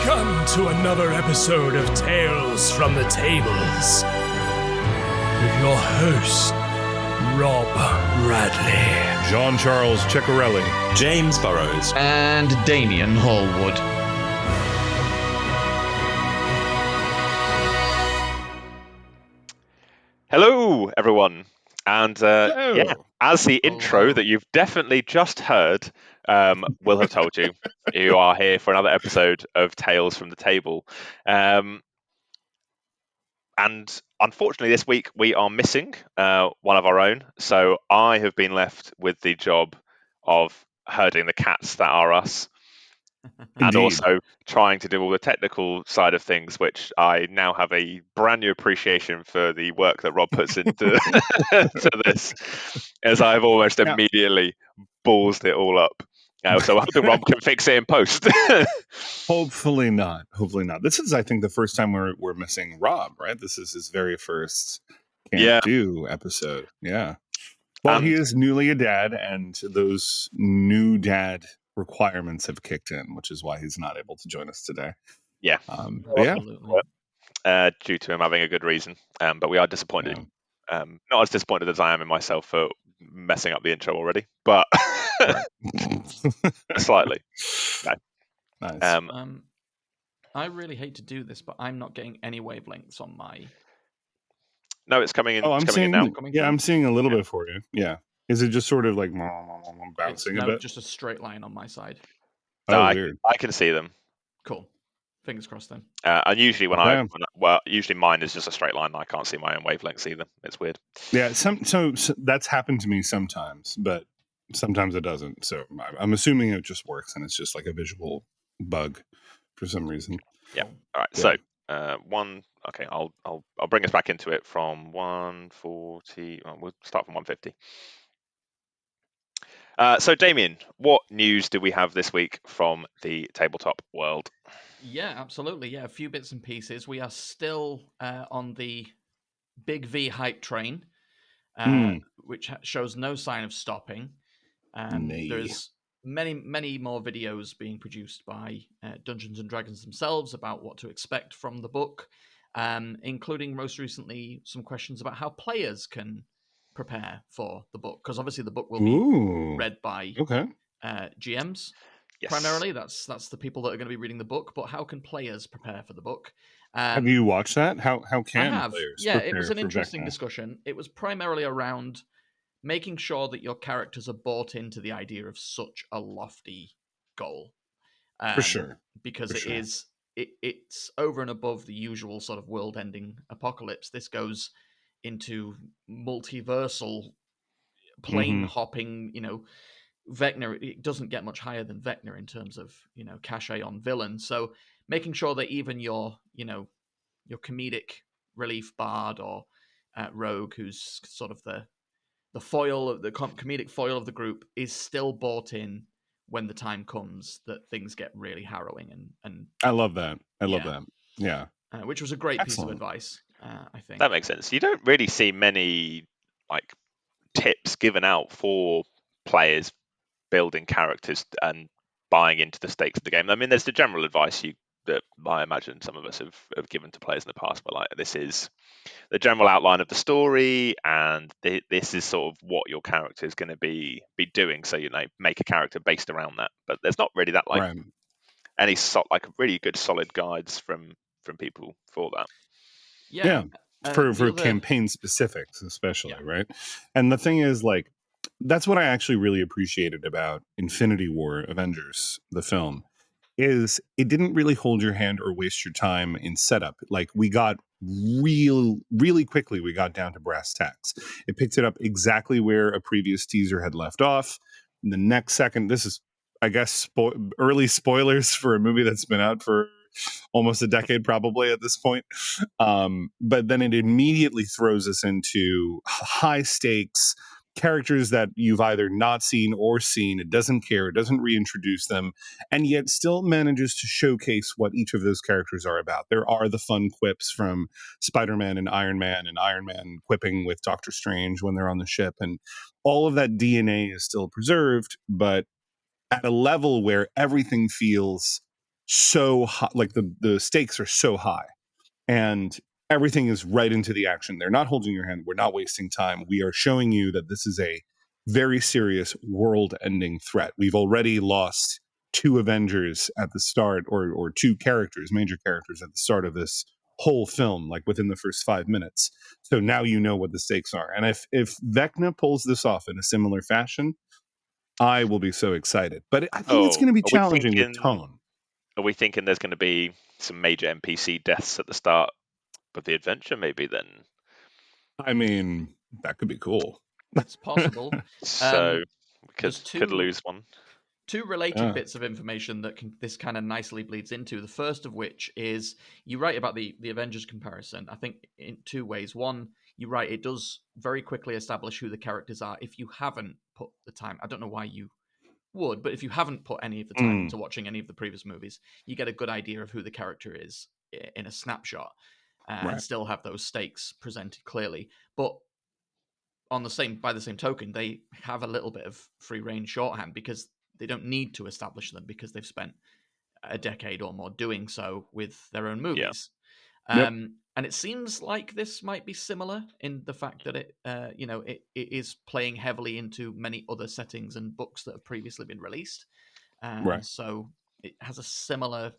Welcome to another episode of Tales from the Tables with your host, Rob Bradley, John Charles Ciccarelli, James Burrows, and Damien Hallwood. Hello, everyone. And Hello. yeah, as the intro that you've definitely just heard will have told you, you are here for another episode of Tales from the Table. And unfortunately, this week we are missing one of our own. So I have been left with the job of herding the cats that are us. And also trying to do all the technical side of things, which I now have a brand new appreciation for the work that Rob puts into to this, as I've almost immediately ballsed it all up. So I hope Rob can fix it in post. Hopefully not. Hopefully not. This is, I think, the first time we're missing Rob, right? This is his very first Can't Do episode. Yeah. Well, he is newly a dad, and those new dad requirements have kicked in, which is why he's not able to join us today. Yeah. Due to him having a good reason. But we are disappointed. Yeah. Not as disappointed as I am in myself for messing up the intro already, but slightly. No. Nice. I really hate to do this, but I'm not getting any wavelengths on my... No, it's coming in. I'm seeing now. I'm seeing a little bit for you. Yeah. Is it just sort of like bouncing a bit? Just a straight line on my side. Weird. I can see them. Cool. Fingers crossed then. And usually usually mine is just a straight line. I can't see my own wavelengths either. It's weird. Yeah. So that's happened to me sometimes, but sometimes it doesn't. So I'm assuming it just works, and it's just like a visual bug for some reason. Yeah. All right. Yeah. So Okay, I'll bring us back into it from 140. We'll start from 150. So Damien, what news do we have this week from the tabletop world? Yeah, absolutely. Yeah, a few bits and pieces. We are still on the Big V hype train, which shows no sign of stopping. There's many more videos being produced by Dungeons and Dragons themselves about what to expect from the book, including most recently some questions about how players can prepare for the book, because obviously the book will be read by GMs. Yes. Primarily, that's the people that are going to be reading the book. But how can players prepare for the book? Have you watched that? How can players? Yeah, it was an interesting discussion. It was primarily around making sure that your characters are bought into the idea of such a lofty goal. For sure, because it's over and above the usual sort of world-ending apocalypse. This goes into multiversal plane hopping, Vecna. It doesn't get much higher than Vecna in terms of, cachet on villains. So making sure that even your comedic relief bard or rogue, who's sort of the foil of the comedic foil of the group, is still bought in when the time comes that things get really harrowing. And I love that. I love that. Yeah. Which was a great piece of advice. I think that makes sense. You don't really see many tips given out for players building characters and buying into the stakes of the game. I mean, there's the general advice that I imagine some of us have given to players in the past, but this is the general outline of the story, and this is sort of what your character is going to be doing. So make a character based around that. But there's not really that any really good solid guides from people for that. Yeah. For campaign specifics, especially, right? And the thing is, that's what I actually really appreciated about Infinity War Avengers, the film, is it didn't really hold your hand or waste your time in setup. We got really quickly, we got down to brass tacks. It picked it up exactly where a previous teaser had left off. In the next second, this is, I guess, early spoilers for a movie that's been out for almost a decade probably at this point. But then it immediately throws us into high stakes characters that you've either not seen or seen. It doesn't care. It doesn't reintroduce them, and yet still manages to showcase what each of those characters are about. There are the fun quips from Spider-Man and Iron Man quipping with Doctor Strange when they're on the ship, and all of that DNA is still preserved, but at a level where everything feels so high, like the stakes are so high, and everything is right into the action. They're not holding your hand. We're not wasting time. We are showing you that this is a very serious world-ending threat. We've already lost 2 Avengers at the start, or 2 characters, major characters at the start of this whole film, like within the first 5 minutes. So now you know what the stakes are. And if Vecna pulls this off in a similar fashion, I will be so excited. But I think it's going to be challenging with tone. Are we thinking there's going to be some major NPC deaths at the start of the adventure? Maybe then. I mean, that could be cool. It's possible. So we could two lose one. 2 related bits of information that this kind of nicely bleeds into. The first of which is, you write about the Avengers comparison, I think in 2 ways. One, you're right, it does very quickly establish who the characters are. If you haven't put the time, I don't know why you would, but if you haven't put any of the time into watching any of the previous movies, you get a good idea of who the character is in a snapshot, and still have those stakes presented clearly. But by the same token, they have a little bit of free reign shorthand, because they don't need to establish them, because they've spent a decade or more doing so with their own movies. And it seems like this might be similar in the fact that it is playing heavily into many other settings and books that have previously been released. So it has a similar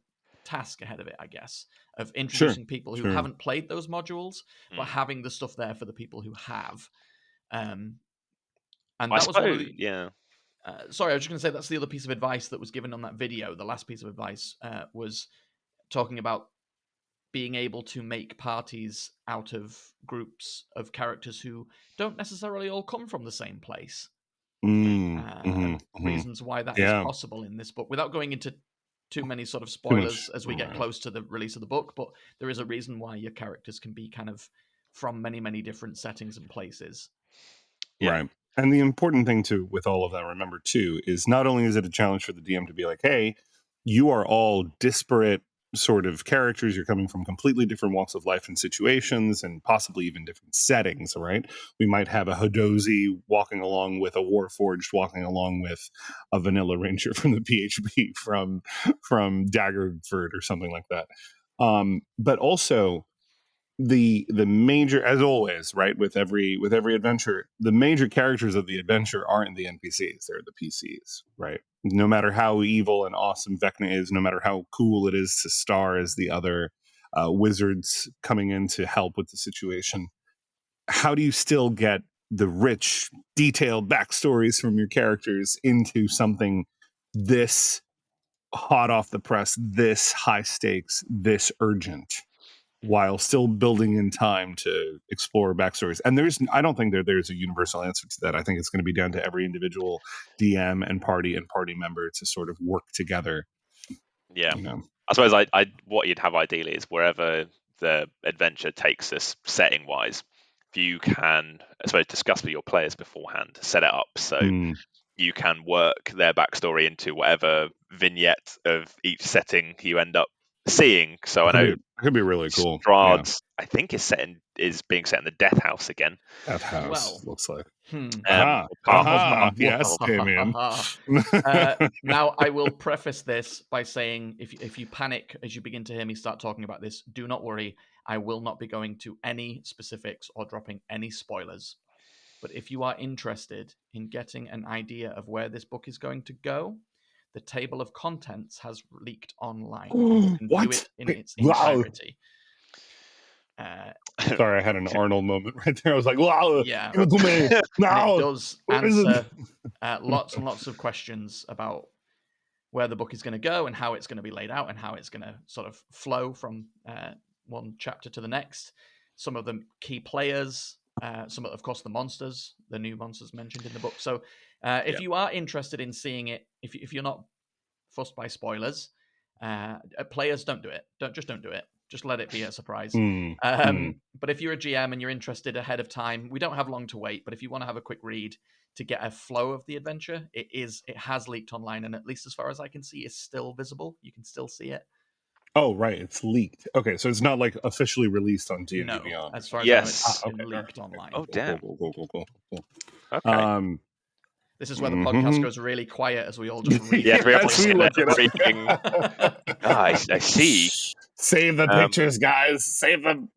task ahead of it, I guess, of introducing people who haven't played those modules, but having the stuff there for the people who have. And that was one of the... sorry, I was just going to say that's the other piece of advice that was given on that video. The last piece of advice was talking about being able to make parties out of groups of characters who don't necessarily all come from the same place. Reasons why that is possible in this book, without going into too many sort of spoilers as we get close to the release of the book. But there is a reason why your characters can be kind of from many, many different settings and places. Right. And the important thing with all of that, remember too, is not only is it a challenge for the DM to be like, hey, you are all disparate sort of characters. You're coming from completely different walks of life and situations, and possibly even different settings, right? We might have a Hadozi walking along with a Warforged, walking along with a Vanilla Ranger from the PHP from Daggerford or something like that. But also, the major, as always, right, with every adventure, the major characters of the adventure aren't the NPCs, they're the PCs, right? No matter how evil and awesome Vecna is, no matter how cool it is to star as the other wizards coming in to help with the situation, how do you still get the rich, detailed backstories from your characters into something this hot off the press, this high stakes, this urgent, while still building in time to explore backstories? And I don't think there's a universal answer to that. I think it's going to be down to every individual DM and party member to sort of work together. Yeah. I suppose what you'd have ideally is wherever the adventure takes us setting wise, if you can, I suppose, discuss with your players beforehand, set it up so you can work their backstory into whatever vignette of each setting you end up seeing. So I know it could be really cool. Strahd's, I think, is being set in the Death House again. Death House looks like. Yes, Damien. Now, I will preface this by saying, if you panic as you begin to hear me start talking about this, do not worry. I will not be going to any specifics or dropping any spoilers. But if you are interested in getting an idea of where this book is going to go, the table of contents has leaked online. You can view it in its entirety. Sorry, I had an Arnold moment right there. I was like, wow, yeah. give it to me. No. It does answer lots and lots of questions about where the book is going to go and how it's going to be laid out and how it's going to sort of flow from one chapter to the next. Some of the key players, some of course, the monsters, the new monsters mentioned in the book. So if you are interested in seeing it, if you're not fussed by spoilers, players don't do it. Don't do it. Just let it be a surprise. But if you're a GM and you're interested ahead of time, we don't have long to wait. But if you want to have a quick read to get a flow of the adventure, it has leaked online, and at least as far as I can see, is still visible. You can still see it. Oh, right. It's leaked. Okay, so it's not like officially released on D&D no, Beyond. As far as I know, it's been leaked online. Oh, damn. Cool. Okay. This is where the podcast goes really quiet as we all just read. Yeah, we look it up. I see. Save the pictures, guys. Save them.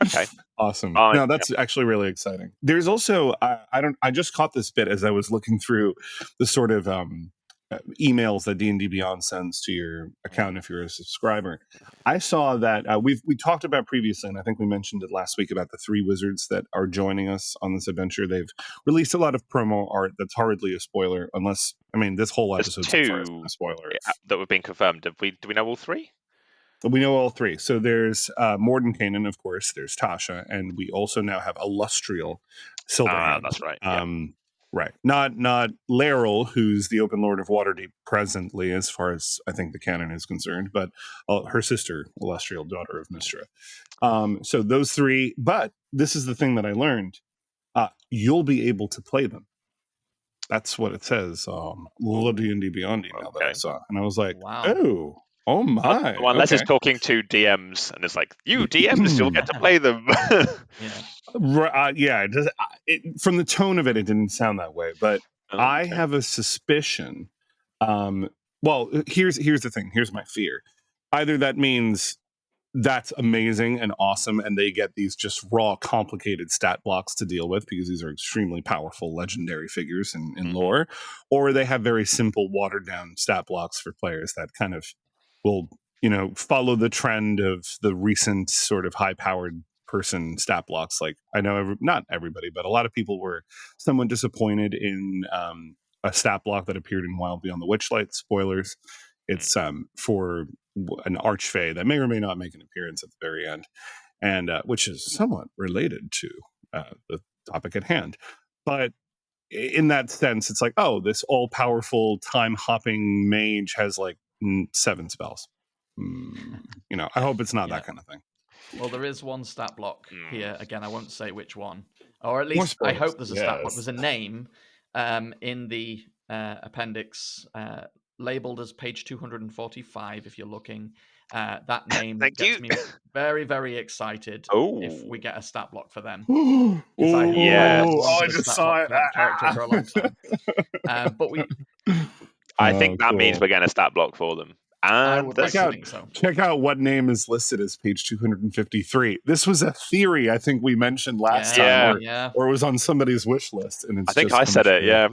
Okay. Awesome. No, that's actually really exciting. There's also I just caught this bit as I was looking through the sort of emails that D&D Beyond sends to your account if you're a subscriber. I saw that we talked about previously, and I think we mentioned it last week, about the 3 wizards that are joining us on this adventure. They've released a lot of promo art that's hardly a spoiler, unless, I mean, this whole episode so far is a spoiler. That have been confirmed. Do we know all 3? We know all 3. So there's Mordenkainen, of course. There's Tasha, and we also now have Illustrial Silverhand. That's right. Right. Not Laeral, who's the Open Lord of Waterdeep presently, as far as I think the canon is concerned, but her sister, Illustrial, daughter of Mystra. So those 3. But this is the thing that I learned. You'll be able to play them. That's what it says. The D&D Beyond email that I saw, and I was like, wow. Oh my! Well, unless it's talking to DMs and it's like, you DMs, you'll get to play them. Yeah. From the tone of it, it didn't sound that way. But I have a suspicion. Well, here's the thing. Here's my fear. Either that means that's amazing and awesome, and they get these just raw, complicated stat blocks to deal with because these are extremely powerful, legendary figures in lore, or they have very simple, watered-down stat blocks for players that kind of will, follow the trend of the recent sort of high-powered person stat blocks. Like, I know not everybody, but a lot of people were somewhat disappointed in a stat block that appeared in Wild Beyond the Witchlight. Spoilers. It's for an archfey that may or may not make an appearance at the very end, and which is somewhat related to the topic at hand. But in that sense, it's like, oh, this all-powerful, time-hopping mage has like 7 spells. I hope it's not that kind of thing. Well, there is one stat block here. Again, I won't say which one, or at least I hope there's a stat block. There's a name in the appendix labeled as page 245. If you're looking, that name gets me very, very excited if we get a stat block for them. I just saw it. Character for a long time. But I think that means we're getting a stat block for them. And check out what name is listed as page 253. This was a theory I think we mentioned last time, or it was on somebody's wish list. And I think I said it. Yeah.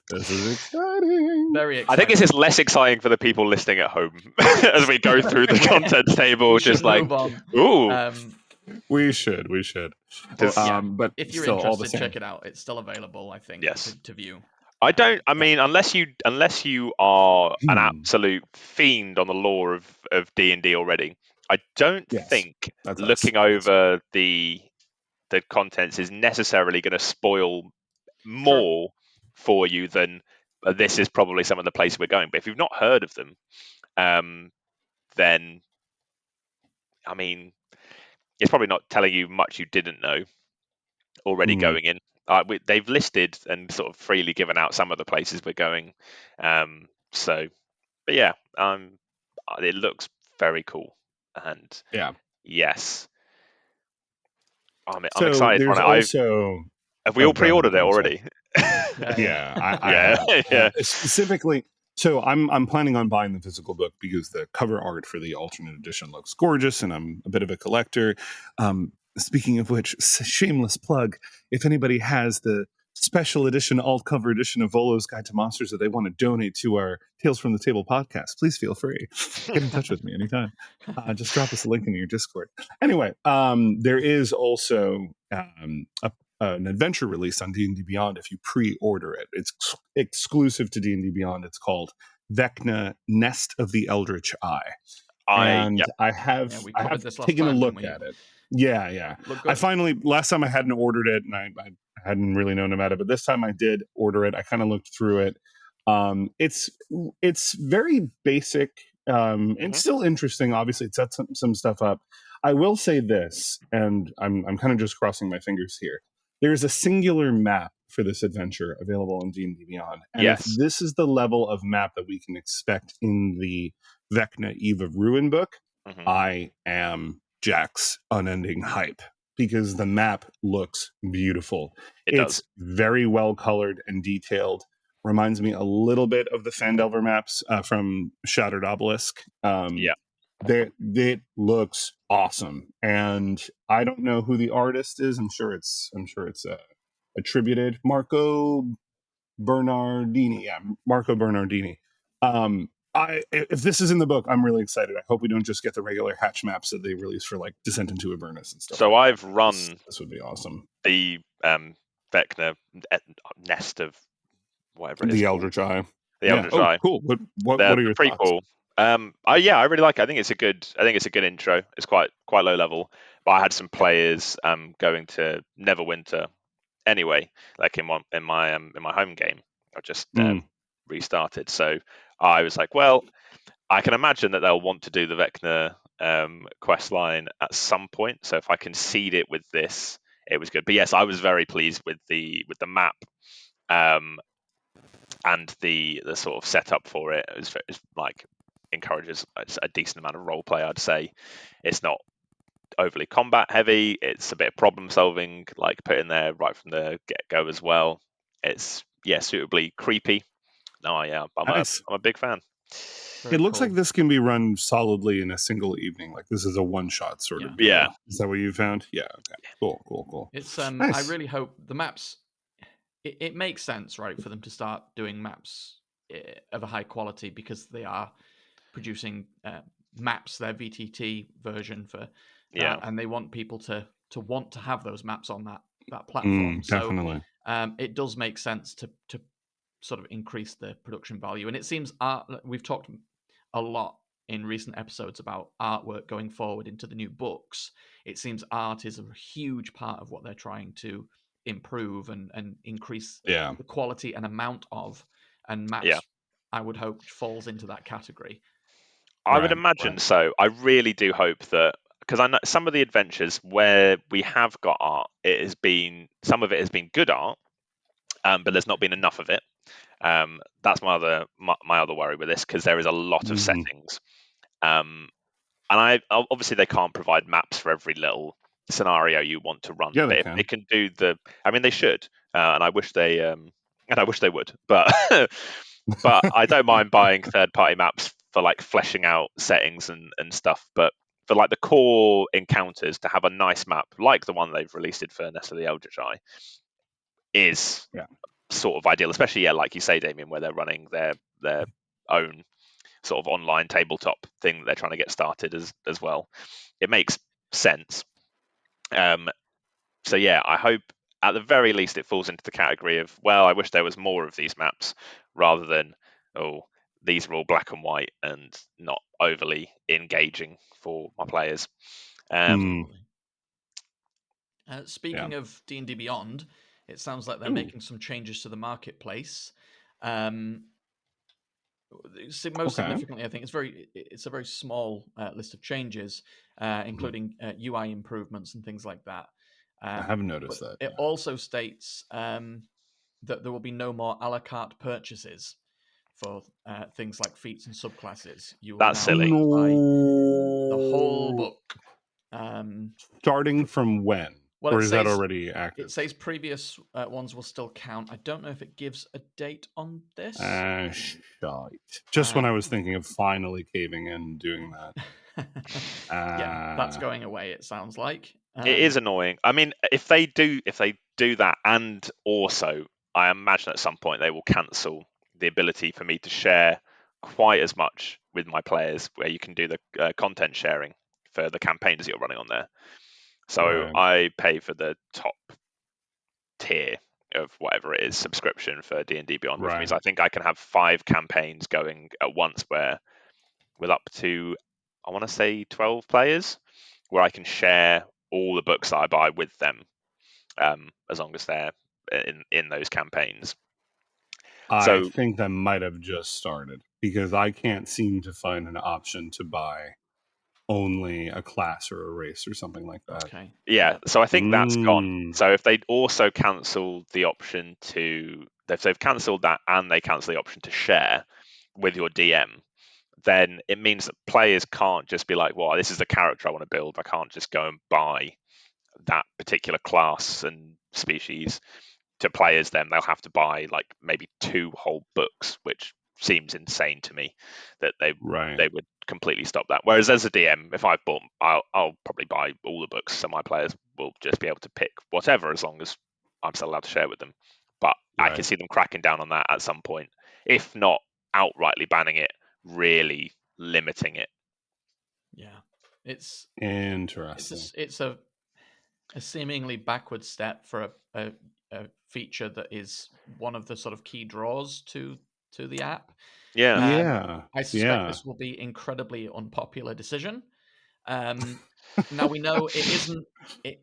This is exciting. Very exciting. I think this is less exciting for the people listening at home as we go through the contents table. Just like, ooh. We should. But if you're interested, check it out. It's still available, I think, to view. Unless you are an absolute fiend on the lore of D&D already, I don't think looking over the contents is necessarily going to spoil more for you than this is probably some of the places we're going. But if you've not heard of them, then I mean, it's probably not telling you much you didn't know already going in. They've listed and sort of freely given out some of the places we're going. But yeah, it looks very cool. And yes, I'm excited. Have we all pre-ordered it already? Specifically, so I'm planning on buying the physical book because the cover art for the alternate edition looks gorgeous, and I'm a bit of a collector. Speaking of which, shameless plug, if anybody has the special edition, alt cover edition of Volo's Guide to Monsters that they want to donate to our Tales from the Table podcast, please feel free. Get in touch with me anytime. Just drop us a link in your Discord. Anyway, there is also an adventure release on D&D Beyond if you pre-order it. It's exclusive to D&D Beyond. It's called Vecna, Nest of the Eldritch Eye. I have taken a look at it. Yeah. I finally, last time I hadn't ordered it, and I hadn't really known about it, but this time I did order it. I kind of looked through it. It's very basic and still interesting. Obviously, it sets some stuff up. I will say this, and I'm kind of just crossing my fingers here. There's a singular map for this adventure available in D&D Beyond. And if this is the level of map that we can expect in the Vecna Eve of Ruin book, I am Jack's unending hype because the map looks beautiful. It's very well colored and detailed. reminds me a little bit of the Phandelver maps from Shattered Obelisk. Yeah. That looks awesome, and I don't know who the artist is. I'm sure it's attributed Marco Bernardini. Yeah, Marco Bernardini. If this is in the book, I'm really excited. I hope we don't just get the regular hatch maps that they release for like Descent into Avernus and stuff. So like I've run this would be awesome. The Vecna nest of whatever it is The called. Eldritch Eye. The Eldritch Eye. Cool. What are your prequel? thoughts? Yeah, I really like it. I think it's a good intro. It's quite low level, but I had some players going to Neverwinter anyway, like in my home game. I just restarted, so I was like, well, I can imagine that they'll want to do the Vecna quest line at some point. So if I can seed it with this, it was good. But yes, I was very pleased with the map. And the sort of setup for it is like encourages a decent amount of role play. I'd say it's not overly combat heavy. It's a bit of problem solving, like put in there right from the get go as well. It's suitably creepy. No, yeah, I'm a big fan. It looks like this can be run solidly in a single evening. Like this is a one shot sort of deal. Yeah. Is that what you found? Yeah. Okay. Cool. It's nice. I really hope the maps. It makes sense, right, for them to start doing maps of a high quality because they are producing maps, their VTT version for that, and they want people to want to have those maps on that platform. Definitely. So it does make sense to sort of increase the production value. And it seems we've talked a lot in recent episodes about artwork going forward into the new books. It seems art is a huge part of what they're trying to improve and increase the quality and amount of, and maps I would hope falls into that category. I would imagine so. I really do hope that, because I know some of the adventures where we have got art, some of it has been good art, but there's not been enough of it. That's my other worry with this, because there is a lot of settings, and obviously they can't provide maps for every little scenario you want to run. Yeah, but if they can do they should, and I wish they would. But but I don't mind buying third-party maps for like fleshing out settings and stuff. But for like the core encounters, to have a nice map like the one they've released for Nest of the Eldritch Eye is sort of ideal, especially like you say, Damien, where they're running their own sort of online tabletop thing that they're trying to get started as well. It makes sense. So yeah, I hope at the very least it falls into the category of, well, I wish there was more of these maps, rather than, oh, these are all black and white and not overly engaging for my players. Speaking of D&D Beyond, it sounds like they're making some changes to the marketplace. Most significantly, I think it's a very small list of changes, including UI improvements and things like that. I haven't noticed that. It also states that there will be no more a la carte purchases for things like feats and subclasses. You will That's silly. Buy the whole book. Starting from when? Well, or is that already active? It says previous ones will still count. I don't know if it gives a date on this. Shite. Just when I was thinking of finally caving in and doing that. Yeah, that's going away, it sounds like. It is annoying. I mean, if they do that, and also I imagine at some point they will cancel the ability for me to share quite as much with my players, where you can do the content sharing for the campaigns you're running on there. So I pay for the top tier of whatever it is subscription for D&D Beyond, which means I think I can have 5 campaigns going at once, where with up to, I want to say 12 players, where I can share all the books that I buy with them, as long as they're in those campaigns. I think that might have just started, because I can't seem to find an option to buy only a class or a race or something like that. Okay. Yeah, so I think that's gone. So if they also cancel the option if they've cancelled that and they cancel the option to share with your DM, then it means that players can't just be like, well, this is the character I want to build. I can't just go and buy that particular class and species to players, then they'll have to buy like maybe 2 whole books, which seems insane to me that they would completely stop that. Whereas as a DM, if I've bought, I'll probably buy all the books, so my players will just be able to pick whatever as long as I'm still allowed to share with them. But I can see them cracking down on that at some point, if not outrightly banning it, really limiting it. Yeah, it's interesting. It's a seemingly backward step for a feature that is one of the sort of key draws to the app. I suspect this will be incredibly unpopular decision. Now we know it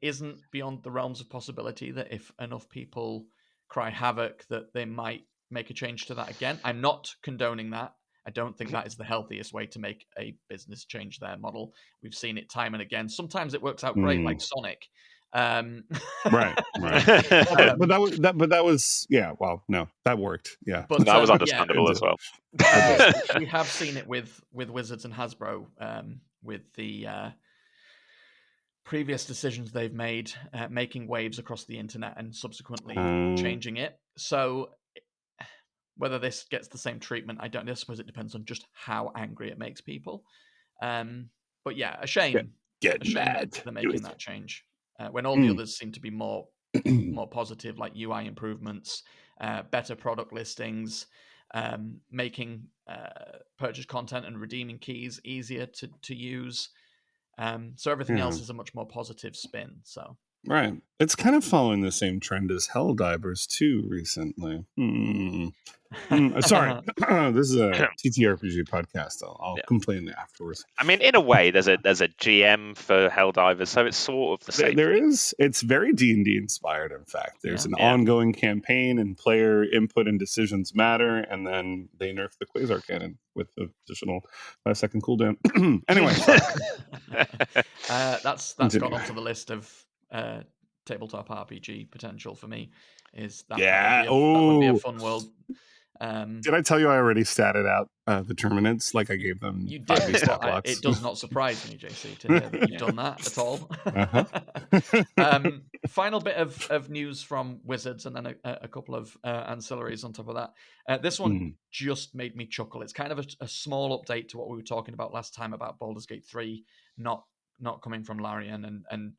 isn't beyond the realms of possibility that if enough people cry havoc, that they might make a change to that again. I'm not condoning that. I don't think that is the healthiest way to make a business change their model. We've seen it time and again. Sometimes it works out great, like Sonic. Right. But that was well, no, that worked. Yeah, but that was understandable as well. We have seen it with Wizards and Hasbro, with the previous decisions they've made, making waves across the internet and subsequently changing it. So whether this gets the same treatment, I don't know. I suppose it depends on just how angry it makes people. But yeah, a shame. Get mad. They're making that change when all the others seem to be more positive, like UI improvements, better product listings, making purchase content and redeeming keys easier to use. So everything else is a much more positive spin. So it's kind of following the same trend as Helldivers too recently. Sorry, this is a TTRPG podcast. I'll complain afterwards. I mean, in a way, there's a GM for Helldivers, so it's sort of the same. There is. It's very D&D inspired. In fact, there's an ongoing campaign, and player input and decisions matter. And then they nerf the Quasar cannon with additional 5-second cooldown. Anyway, that's gone onto the list of tabletop RPG potential for me. Is that that would be a fun world. Did I tell you I already statted out the Terminants? Like I gave them. You did, but it does not surprise me, JC, to hear that you've done that at all. Final bit of news from Wizards, and then a couple of ancillaries on top of that. This one just made me chuckle. It's kind of a small update to what we were talking about last time about Baldur's Gate 3 not coming from Larian and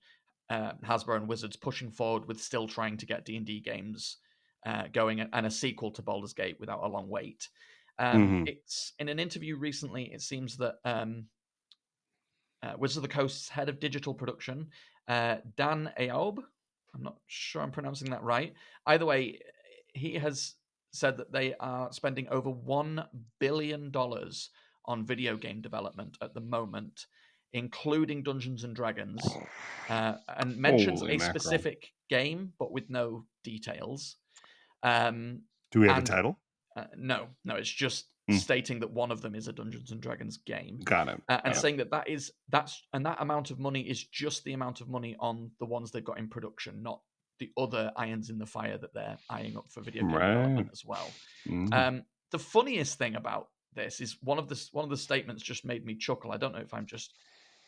Hasbro and Wizards pushing forward with still trying to get D&D games going, and a sequel to Baldur's Gate without a long wait. It's in an interview recently. It seems that Wizards of the Coast's head of digital production, Dan Aob, I'm not sure I'm pronouncing that right. Either way, he has said that they are spending over $1 billion on video game development at the moment, including Dungeons and Dragons, and mentions a specific game, but with no details. Do we have a title? No, it's just stating that one of them is a Dungeons and Dragons game. Got it. And saying that amount of money is just the amount of money on the ones they've got in production, not the other irons in the fire that they're eyeing up for video game development as well. The funniest thing about this is one of the statements just made me chuckle. I don't know if I'm just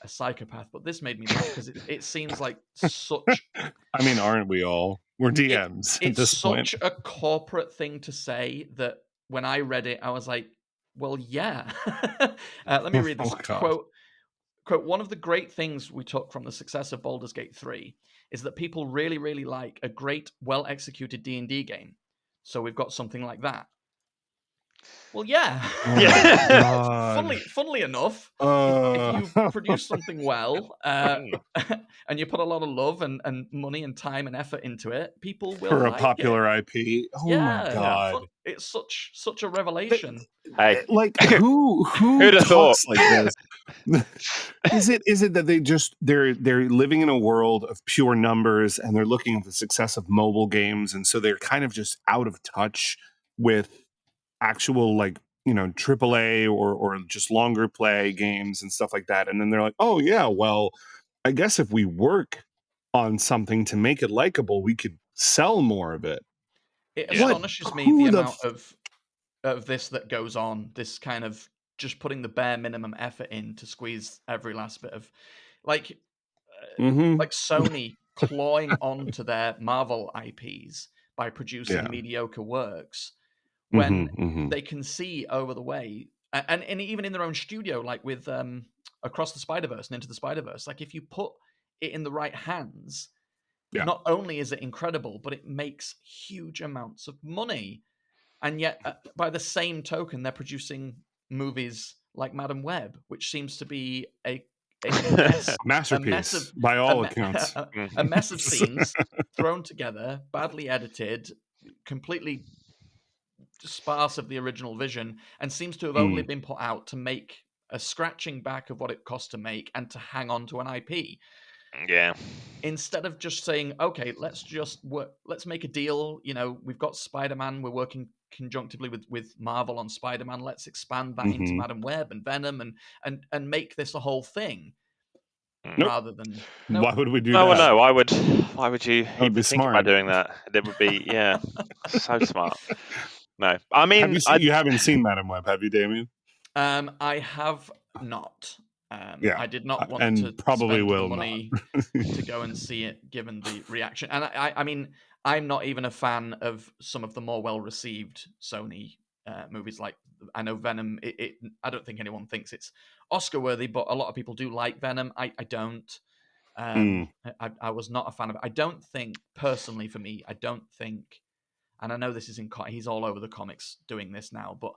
a psychopath, but this made me laugh because it seems like such. I mean, aren't we all? We're DMs at this point. It's such a corporate thing to say that when I read it, I was like, well, yeah. Let me read this quote. One of the great things we took from the success of Baldur's Gate 3 is that people really, really like a great, well-executed D&D game. So we've got something like that. Well, yeah. Funnily enough, if you produce something well and you put a lot of love and money and time and effort into it, people will for like a popular it. IP. Oh my god, it's such a revelation. Like who talks like this? Is it that they're living in a world of pure numbers and they're looking at the success of mobile games, and so they're kind of just out of touch with actual, like, you know, AAA or just longer play games and stuff like that. And then they're like, oh yeah, well, I guess if we work on something to make it likable, we could sell more of it. It astonishes me the amount of this that goes on, this kind of just putting the bare minimum effort in to squeeze every last bit of, like Sony clawing onto their Marvel IPs by producing Yeah. mediocre works when Mm-hmm. they can see over the way, and even in their own studio, like with Across the Spider-Verse and Into the Spider-Verse, like if you put it in the right hands, Yeah. not only is it incredible, but it makes huge amounts of money. And yet, by the same token, they're producing movies like Madam Web, which seems to be a mess, Masterpiece by all accounts. a mess of scenes thrown together, badly edited, completely sparse of the original vision, and seems to have only been put out to make a scratching back of what it cost to make and to hang on to an IP. Yeah. Instead of just saying, okay, let's make a deal. You know, we've got Spider-Man. We're working conjunctively with Marvel on Spider-Man. Let's expand that into Madam Web and Venom and make this a whole thing. Nope. Rather than Why would we do that? that? No, why would you even think about doing that? It would be so smart. No, I mean, you haven't seen Madam Web, have you, Damien? I have not. I did not want to probably spend will the money to go and see it, given the reaction. And I mean, I'm not even a fan of some of the more well-received Sony movies. Like, I know Venom. I don't think anyone thinks it's Oscar-worthy, but a lot of people do like Venom. I don't. I was not a fan of it. I don't think, personally, for me, and I know this is he's all over the comics doing this now, but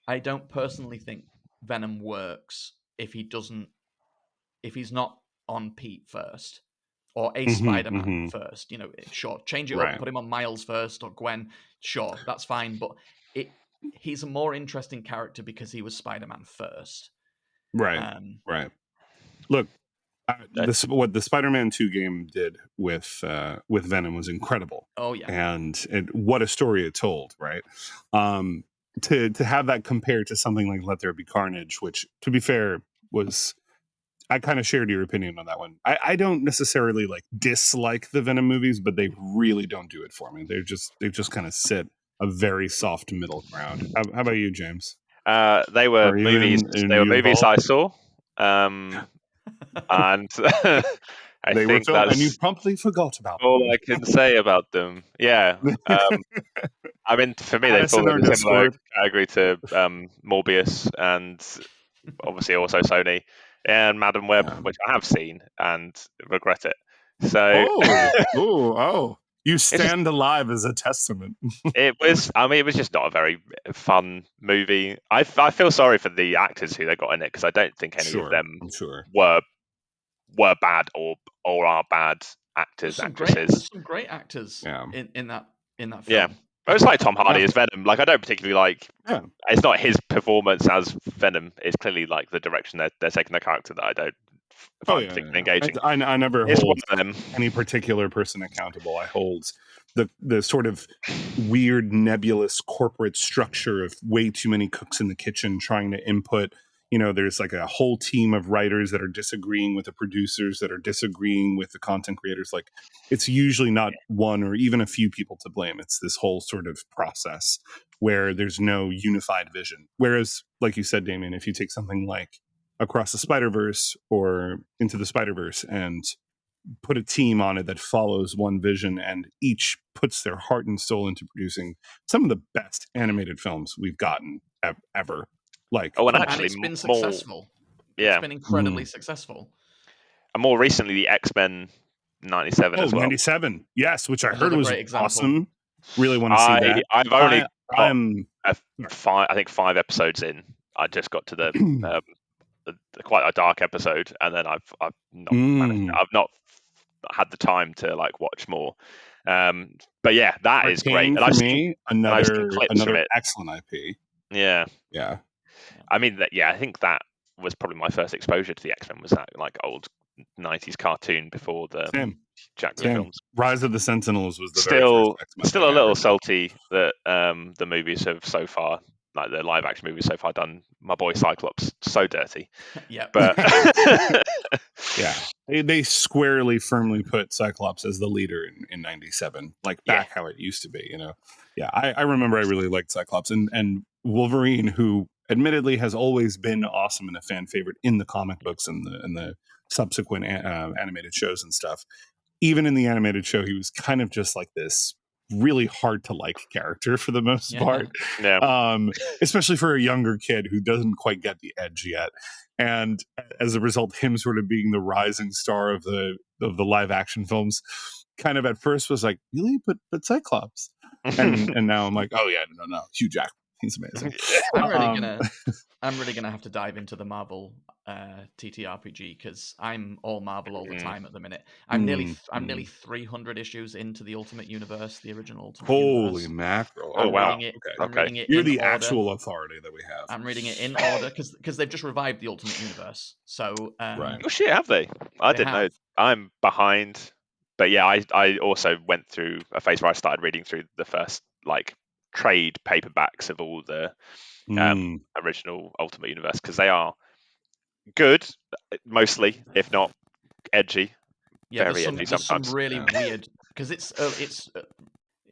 I don't personally think Venom works if he's not on Pete first or a Spider-Man first. You know, sure, change it up, put him on Miles first or Gwen. Sure, that's fine, but he's a more interesting character because he was Spider-Man first. Right. Look, what the Spider-Man 2 game did with Venom was incredible. Oh yeah, and what a story it told, right? To have that compared to something like Let There Be Carnage, which, to be fair, was, I kind of shared your opinion on that one. I don't necessarily like dislike the Venom movies, but they really don't do it for me. They just kind of sit a very soft middle ground. How about you, James? They were movies. They were movies I saw. And they were filmed, and you promptly forgot about all them. I can say about them. Yeah. I mean, for me, they fall in a similar category to Morbius and obviously also Sony and Madam Web, which I have seen and regret it. So, you stand alive as a testament. It was just not a very fun movie. I feel sorry for the actors who they got in it, because I don't think any of them were bad or are bad actors, actresses. There's some great actors in that film. Yeah. It's like Tom Hardy as Venom. Like, I don't particularly like. Yeah. It's not his performance as Venom. It's clearly like the direction they're taking the character that I don't find particularly engaging. I never hold any particular person accountable. I hold the sort of weird nebulous corporate structure of way too many cooks in the kitchen trying to input. You know, there's like a whole team of writers that are disagreeing with the producers, that are disagreeing with the content creators. Like, it's usually not one or even a few people to blame. It's this whole sort of process where there's no unified vision. Whereas, like you said, Damien, if you take something like Across the Spider-Verse or Into the Spider-Verse and put a team on it that follows one vision and each puts their heart and soul into producing some of the best animated films we've gotten ever. Like, and it's been successful. It's been incredibly successable. And more recently, the X-Men 97 as well. 97, yes, which I heard was awesome. Really want to see that. I've only I think 5 episodes in. I just got to the quite a dark episode, and then I've not had the time to like watch more. But yeah, that is great. And for me, another excellent IP. Yeah. I mean, I think that was probably my first exposure to the X-Men, was that like old 90s cartoon before the Jack films. Rise of the Sentinels was the still a little salty that the movies have so far, like the live action movies so far, done my boy Cyclops so dirty. Yeah, but they squarely, firmly put Cyclops as the leader in 97, like back how it used to be. You know, I remember I really liked Cyclops and Wolverine, who admittedly has always been awesome and a fan favorite in the comic books and the subsequent animated shows and stuff. Even in the animated show, he was kind of just like this really hard to like character for the most part. Yeah. Especially for a younger kid who doesn't quite get the edge yet. And as a result, him sort of being the rising star of the live action films kind of at first was like, really? But Cyclops. And now I'm like, oh yeah, no, Hugh Jackman. He's amazing. I'm really gonna have to dive into the Marvel TTRPG because I'm all Marvel all the time at the minute. I'm nearly 300 issues into the Ultimate Universe, the original Ultimate Universe. Holy mackerel! Oh wow! I'm reading it. You're in the order. actual authority that we have. I'm reading it in order because they've just revived the Ultimate Universe. So right. Oh shit, have they? I didn't know. I'm behind, but yeah, I also went through a phase where I started reading through the first like trade paperbacks of all the original Ultimate Universe because they are good, mostly, if not edgy. Yeah, very edgy there's sometimes. some really weird because it's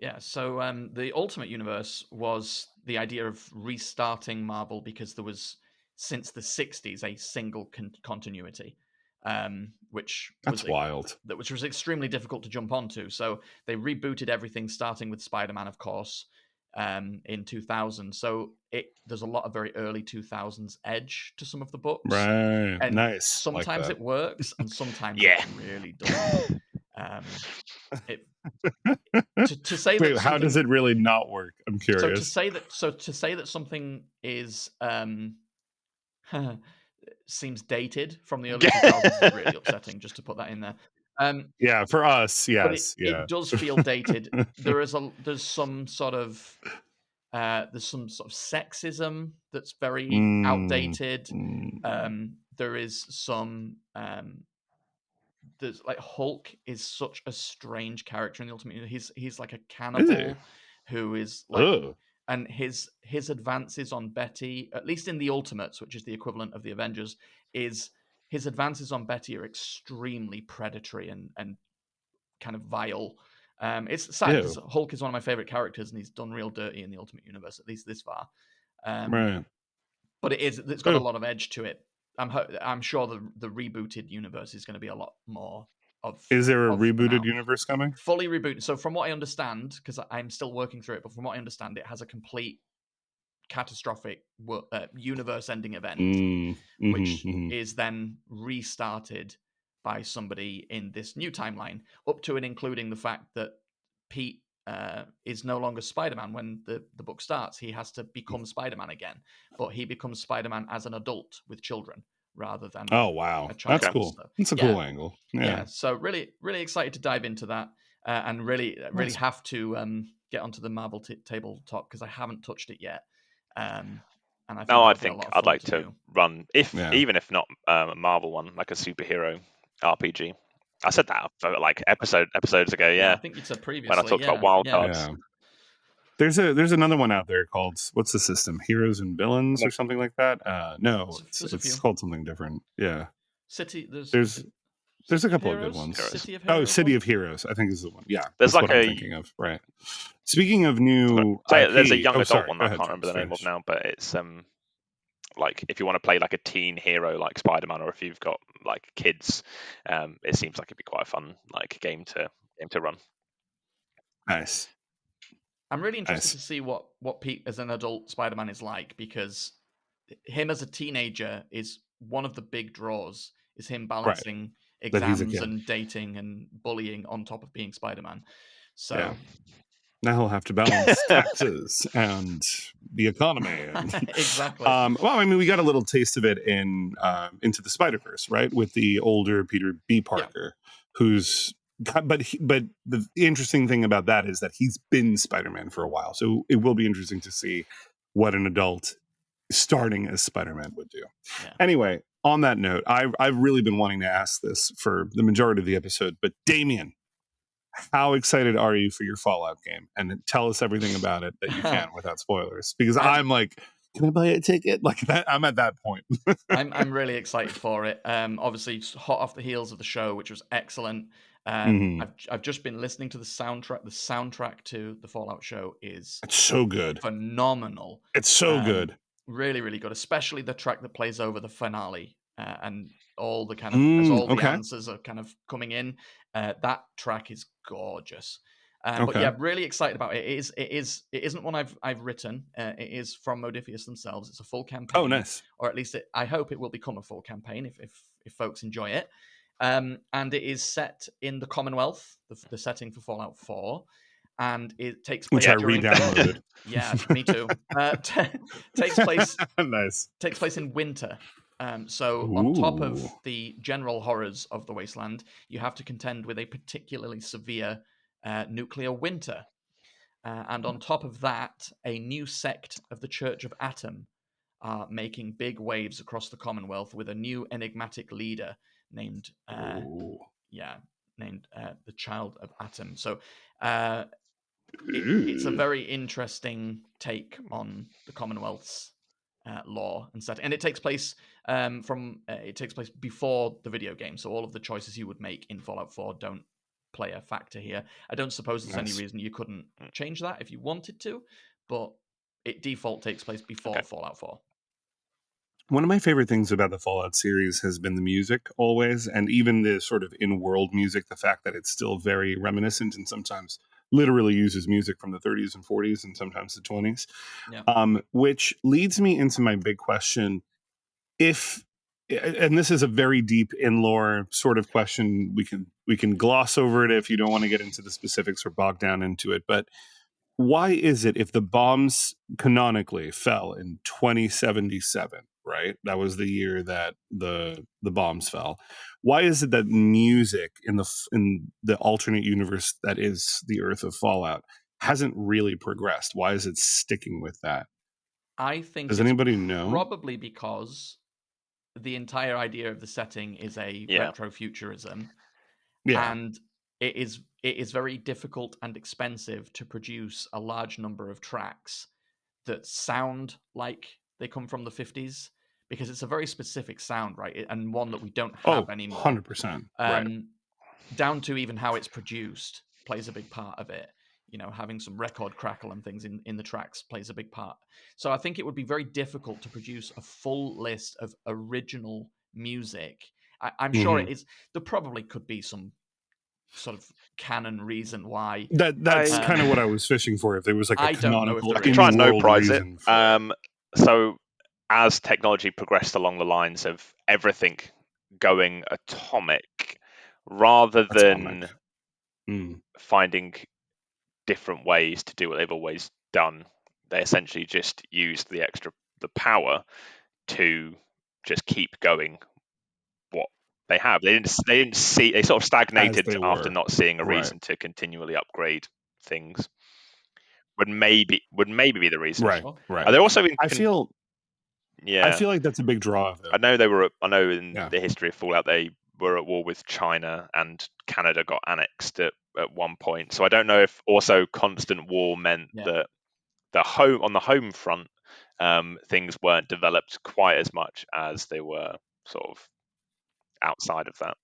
yeah. So the Ultimate Universe was the idea of restarting Marvel because there was since the 60s a single continuity, which that's wild. Which was extremely difficult to jump onto. So they rebooted everything, starting with Spider-Man, of course, in 2000. So there's a lot of very early 2000s edge to some of the books. Right. And nice. sometimes like it works, and sometimes Yeah. it really doesn't. To say Wait, that how does it really not work? I'm curious. To say that something is seems dated from the early 2000s is really upsetting. Just to put that in there. Yeah, for us, yes, but it does feel dated. There's some sort of sexism that's very outdated. There is some there's like Hulk is such a strange character in the Ultimate Universe. He's like a cannibal who is like and his advances on Betty, at least in the Ultimates, which is the equivalent of the Avengers, is his advances on Betty are extremely predatory and kind of vile. It's sad because Hulk is one of my favorite characters, and he's done real dirty in the Ultimate Universe, at least this far. Right. But it's got a lot of edge to it. I'm sure the rebooted universe is going to be a lot more of. Is there a rebooted universe coming? Fully rebooted. So from what I understand, because I'm still working through it, but from what I understand, it has a complete catastrophic universe-ending event, which is then restarted by somebody in this new timeline, up to and including the fact that Pete is no longer Spider-Man when the book starts. He has to become Spider-Man again, but he becomes Spider-Man as an adult with children rather than a child. That's cool. That's a cool angle. Yeah. So really excited to dive into that and really have to get onto the Marvel tabletop because I haven't touched it yet. And I think I'd like to run even if not a Marvel one, like a superhero RPG. I said that for like episodes ago. Yeah, I think you said previously when I talked about wild cards. Yeah. There's another one out there called what's the system? Heroes and Villains or something like that. No, it's called something different. Yeah. There's a couple of good ones. City of Heroes, I think is the one. Yeah, there's that's what I'm thinking of. Right. Speaking of new, there's a young adult one I can't remember the name of now, but it's like if you want to play like a teen hero like Spider-Man, or if you've got like kids, it seems like it'd be quite a fun like game to run. Nice. I'm really interested to see what Pete as an adult Spider-Man is like, because him as a teenager is one of the big draws. Is him balancing exams and dating and bullying on top of being Spider-Man. So now he'll have to balance taxes and the economy. And, exactly. Well, I mean, we got a little taste of it in Into the Spider-Verse, right? With the older Peter B. Parker, who's. But the interesting thing about that is that he's been Spider-Man for a while. So it will be interesting to see what an adult starting as Spider-Man would do. Yeah. Anyway, on that note, I've really been wanting to ask this for the majority of the episode, but Damien, how excited are you for your Fallout game? And tell us everything about it that you can without spoilers, because I'm like, can I buy a ticket? Like that, I'm at that point. I'm really excited for it. Obviously, hot off the heels of the show, which was excellent. I've just been listening to the soundtrack. The soundtrack to the Fallout show it's so good, phenomenal. It's so good, really, really good. Especially the track that plays over the finale and all the kind of as all the answers are kind of coming in. That track is gorgeous. But yeah, really excited about it. It isn't one I've written. It is from Modiphius themselves. It's a full campaign. Oh, nice. Or at least I hope it will become a full campaign if folks enjoy it. And it is set in the Commonwealth, the setting for Fallout 4, and it takes place which I during re-downloaded. Yeah, me too. Takes place Nice. Takes place in winter. So Ooh. on top of the general horrors of the wasteland, you have to contend with a particularly severe nuclear winter. And on top of that, a new sect of the Church of Atom are making big waves across the Commonwealth with a new enigmatic leader named the Child of Atom. So it's a very interesting take on the Commonwealth's lore and setting, and it takes place before the video game. So all of the choices you would make in Fallout 4 don't play a factor here. I don't suppose there's any reason you couldn't change that if you wanted to, but it default takes place before Fallout 4. One of my favorite things about the Fallout series has been the music always, and even the sort of in-world music, the fact that it's still very reminiscent and sometimes literally uses music from the 30s and 40s and sometimes the 20s. Yeah. Which leads me into my big question. And this is a very deep in-lore sort of question. We can gloss over it if you don't want to get into the specifics or bog down into it, but why is it if the bombs canonically fell in 2077, right? That was the year that the bombs fell. Why is it that music in the alternate universe that is the Earth of Fallout hasn't really progressed? Why is it sticking with that? I think does anybody know? Probably because the entire idea of the setting is a retrofuturism. Yeah. And it is very difficult and expensive to produce a large number of tracks that sound like they come from the 50s, because it's a very specific sound, right? And one that we don't have anymore. 100%. Right. Down to even how it's produced plays a big part of it. You know, having some record crackle and things in the tracks plays a big part. So I think it would be very difficult to produce a full list of original music. I'm sure it is. There probably could be some sort of canon reason why. That's kind of what I was fishing for. If there was like a canonical, I can try and no prize it. So as technology progressed along the lines of everything going atomic, rather than finding different ways to do what they've always done, they essentially just used the power to just keep going what they have. They sort of stagnated after not seeing a reason to continually upgrade things. Would maybe be the reason. Right. Are they also I feel like that's a big draw of it. I know in the history of Fallout they were at war with China, and Canada got annexed at one point. So I don't know if also constant war meant that on the home front, things weren't developed quite as much as they were sort of outside of that.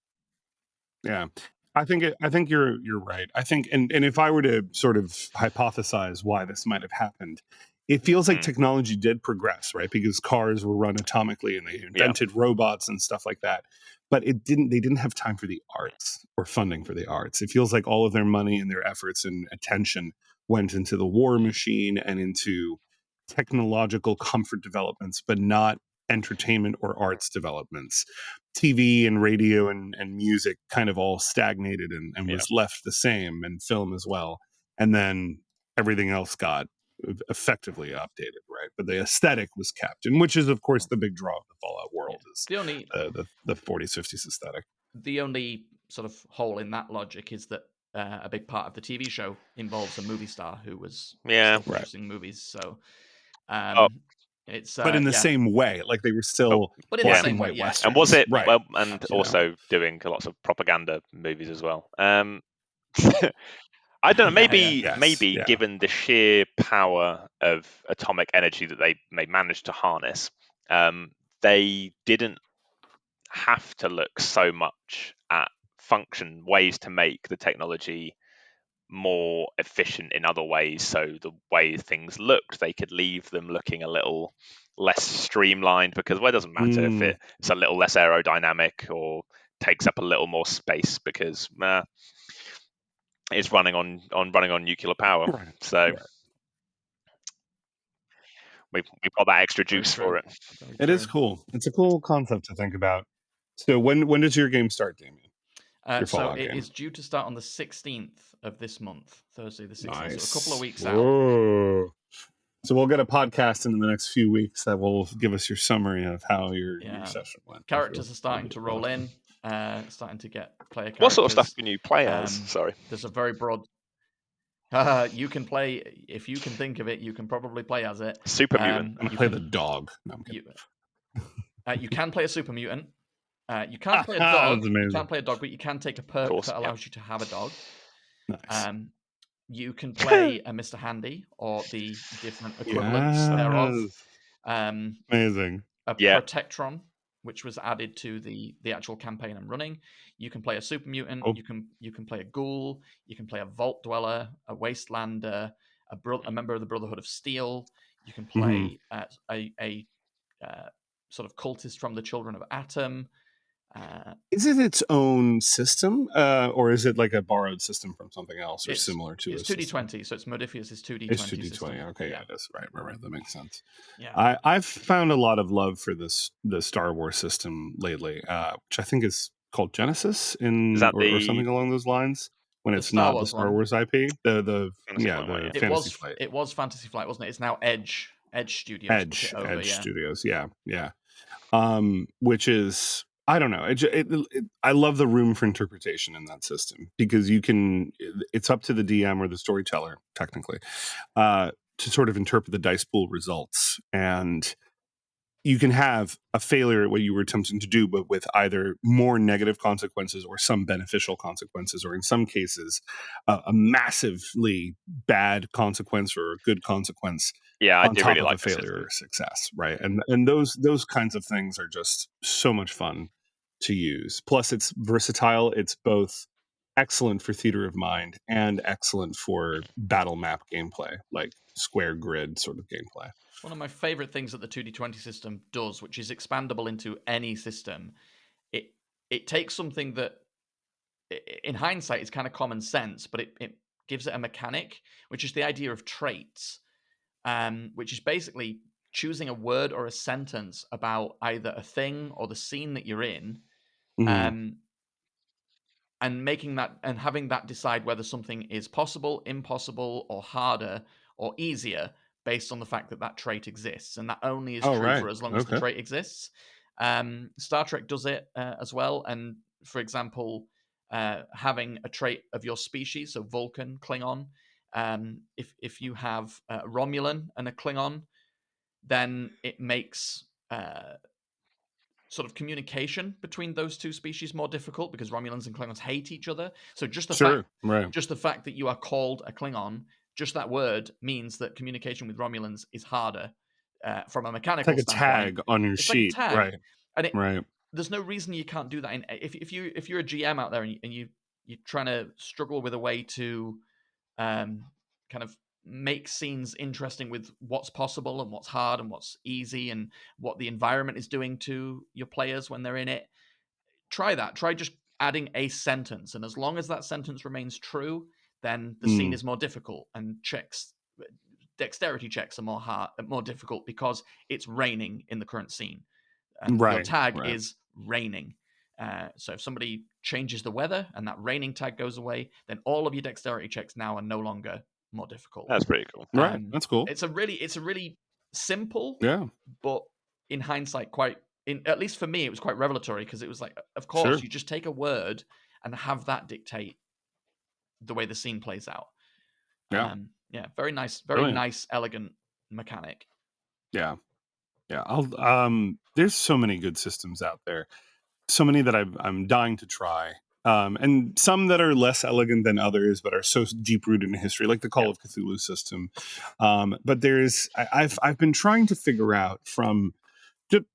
Yeah, I think you're right. I think, and if I were to sort of hypothesize why this might have happened, it feels like technology did progress, right? Because cars were run atomically and they invented robots and stuff like that. But they didn't have time for the arts or funding for the arts. It feels like all of their money and their efforts and attention went into the war machine and into technological comfort developments, but not entertainment or arts developments. TV and radio and music kind of all stagnated and was left the same, and film as well. And then everything else got effectively updated, right? But the aesthetic was kept, and which is of course the big draw of the Fallout world is the 40s, 50s aesthetic. The only sort of hole in that logic is that a big part of the TV show involves a movie star who was still producing movies. So it's but in the same way, like they were still but in the same way, yes. And was it and also doing lots of propaganda movies as well. I don't know. Maybe given the sheer power of atomic energy that they managed to harness, they didn't have to look so much at ways to make the technology more efficient in other ways. So the way things looked, they could leave them looking a little less streamlined, because it doesn't matter if it's a little less aerodynamic or takes up a little more space, because is running on nuclear power. Right. So we've got that extra Very juice true. for it. Very It true. is cool. It's a cool concept to think about. So when does your game start, Damien? Your So Fallout it game? is due to start on the 16th of this month, Thursday the 16th. Nice. So a couple of weeks Whoa. out. So we'll get a podcast in the next few weeks that will give us your summary of how your session went. Characters are starting to roll in, starting to get player characters. What sort of stuff can you play as? Sorry. There's a very broad... you can play, if you can think of it, you can probably play as it. Super mutant. I'm play the dog. No, you can play a super mutant. You can't play a dog. You can't play a dog, but you can take a perk that allows you to have a dog. Nice. You can play a Mr. Handy or the different equivalents thereof. Amazing. A Protectron, which was added to the actual campaign I'm running. You can play a super mutant. You can play a ghoul. You can play a vault dweller, a wastelander, a member of the Brotherhood of Steel. You can play a sort of cultist from the Children of Atom. Is it its own system, or is it like a borrowed system from something else, or similar to? It's 2D20, so it's Modiphius' 2D20. It's 2D20. System. Okay, yeah, that's right. That makes sense. Yeah, I've found a lot of love for the Star Wars system lately, which I think is called Genesis or something along those lines. When it's not the Star Wars IP, the Fantasy Flight. It was Fantasy Flight, wasn't it? It's now Edge Studios. Edge Studios, yeah. Which is, I don't know. I love the room for interpretation in that system because it's up to the DM or the storyteller, technically, to sort of interpret the dice pool results. And you can have a failure at what you were attempting to do, but with either more negative consequences or some beneficial consequences, or in some cases, a massively bad consequence or a good consequence. Yeah, I do really like a failure or success, right? And those kinds of things are just so much fun to use. Plus, it's versatile. It's both excellent for theater of mind and excellent for battle map gameplay, like square grid sort of gameplay. One of my favorite things that the 2D20 system does, which is expandable into any system, it takes something that, in hindsight, is kind of common sense, but it gives it a mechanic, which is the idea of traits, which is basically choosing a word or a sentence about either a thing or the scene that you're in, and making that and having that decide whether something is possible, impossible, or harder or easier based on the fact that trait exists. And that only is true for as long as the trait exists. Star Trek does it as well. And for example, having a trait of your species, so Vulcan, Klingon, if you have Romulan and a Klingon, then it makes sort of communication between those two species more difficult because Romulans and Klingons hate each other. So just the fact that you are called a Klingon, just that word means that communication with Romulans is harder from a mechanical standpoint. It's like a tag on your sheet, like a tag. Right? And there's no reason you can't do that. If you're a GM out there and you're trying to struggle with a way to kind of make scenes interesting with what's possible and what's hard and what's easy and what the environment is doing to your players when they're in it, try that. Try just adding a sentence, and as long as that sentence remains true, then the scene is more difficult, and dexterity checks are more difficult because it's raining in the current scene, and your tag is raining. So if somebody changes the weather and that raining tag goes away, then all of your dexterity checks now are no longer more difficult. That's pretty cool. Right. That's cool. It's a really simple, yeah, but in hindsight, at least for me, it was quite revelatory because it was like, of course, you just take a word and have that dictate the way the scene plays out. Yeah. Very nice, very nice, elegant mechanic. Yeah. There's so many good systems out there. So many that I'm dying to try. And some that are less elegant than others, but are so deep rooted in history, like the Call of Cthulhu system. But I've been trying to figure out from